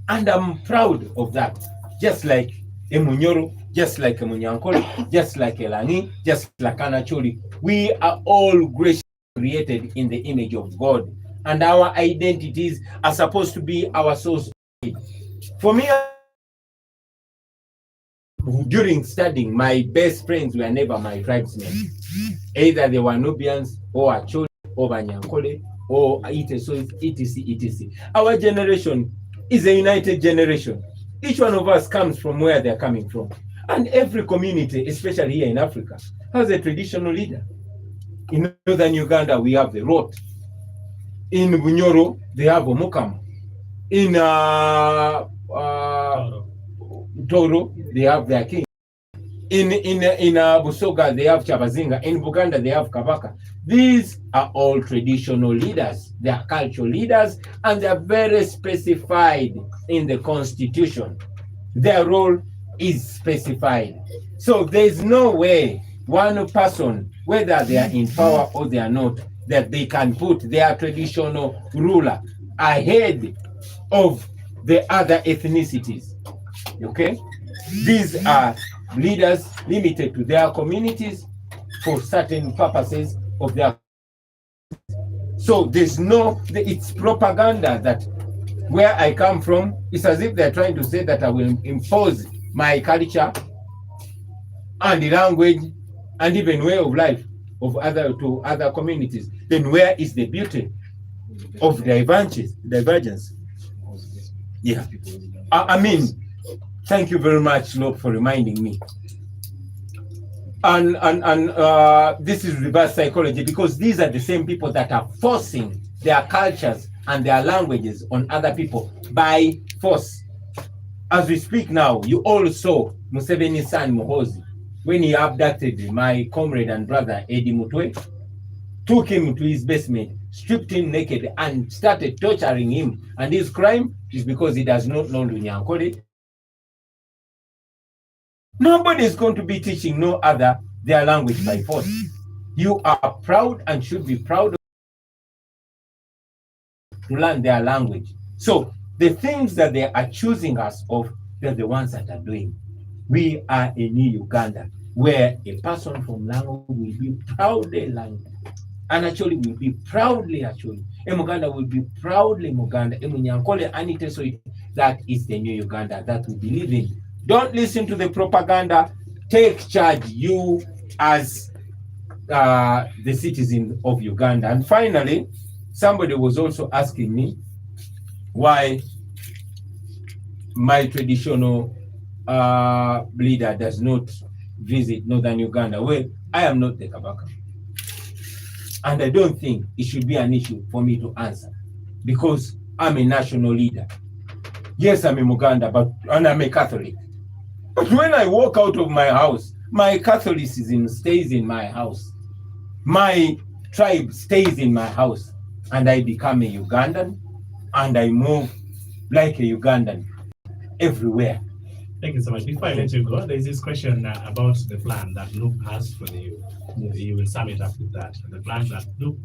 and I'm proud of that. Just like a Munyoro, just like a Munyankole, just like a Langi, just like Anacholi. We are all graciously created in the image of God, and our identities are supposed to be our source. For me, during studying, my best friends were never my tribesmen. Either they were Nubians, or Acholi, or Banyankole, or etc., etc. Our generation is a united generation. Each one of us comes from where they're coming from. And every community, especially here in Africa, has a traditional leader. In northern Uganda, we have the Rot. In Bunyoro, they have Omukam. In Toro, they have their king. In Busoga, they have Chabazinga. In Buganda, they have Kabaka. These are all traditional leaders. They are cultural leaders, and they are very specified in the constitution. Their role is specified. So there is no way one person, whether they are in power or they are not, that they can put their traditional ruler ahead of the other ethnicities. Okay? These are leaders limited to their communities for certain purposes of their. So there's no, it's propaganda that where I come from, it's as if they're trying to say that I will impose my culture and the language and even way of life of other communities. Then where is the beauty of divergence? Yeah. I mean, thank you very much, Lord, for reminding me. This is reverse psychology, because these are the same people that are forcing their cultures and their languages on other people by force. As we speak now, you all saw Museveni's son Muhoozi, when he abducted my comrade and brother Eddie Mutwe, took him to his basement, stripped him naked, and started torturing him. And his crime is because he does not know Lunyankole. Nobody is going to be teaching no other their language by force. You are proud and should be proud to learn their language. So the things that they are choosing us of, they're the ones that are doing. We are a new Uganda, where a person from Lango will be proudly Lango, and actually will be proudly actually. Muganda will be proudly Muganda. Munyankole Anite, so that is the new Uganda that we believe in. Don't listen to the propaganda. Take charge, you as the citizen of Uganda. And finally, somebody was also asking me why my traditional leader does not visit northern Uganda. Well, I am not the Kabaka. And I don't think it should be an issue for me to answer, because I'm a national leader. Yes, I'm a Muganda, and I'm a Catholic. But when I walk out of my house, my Catholicism stays in my house. My tribe stays in my house, and I become a Ugandan, and I move like a Ugandan everywhere. Thank you so much. Before I let you go, there's this question about the plan that Luke has for you. You will sum it up with that. The plan that Luke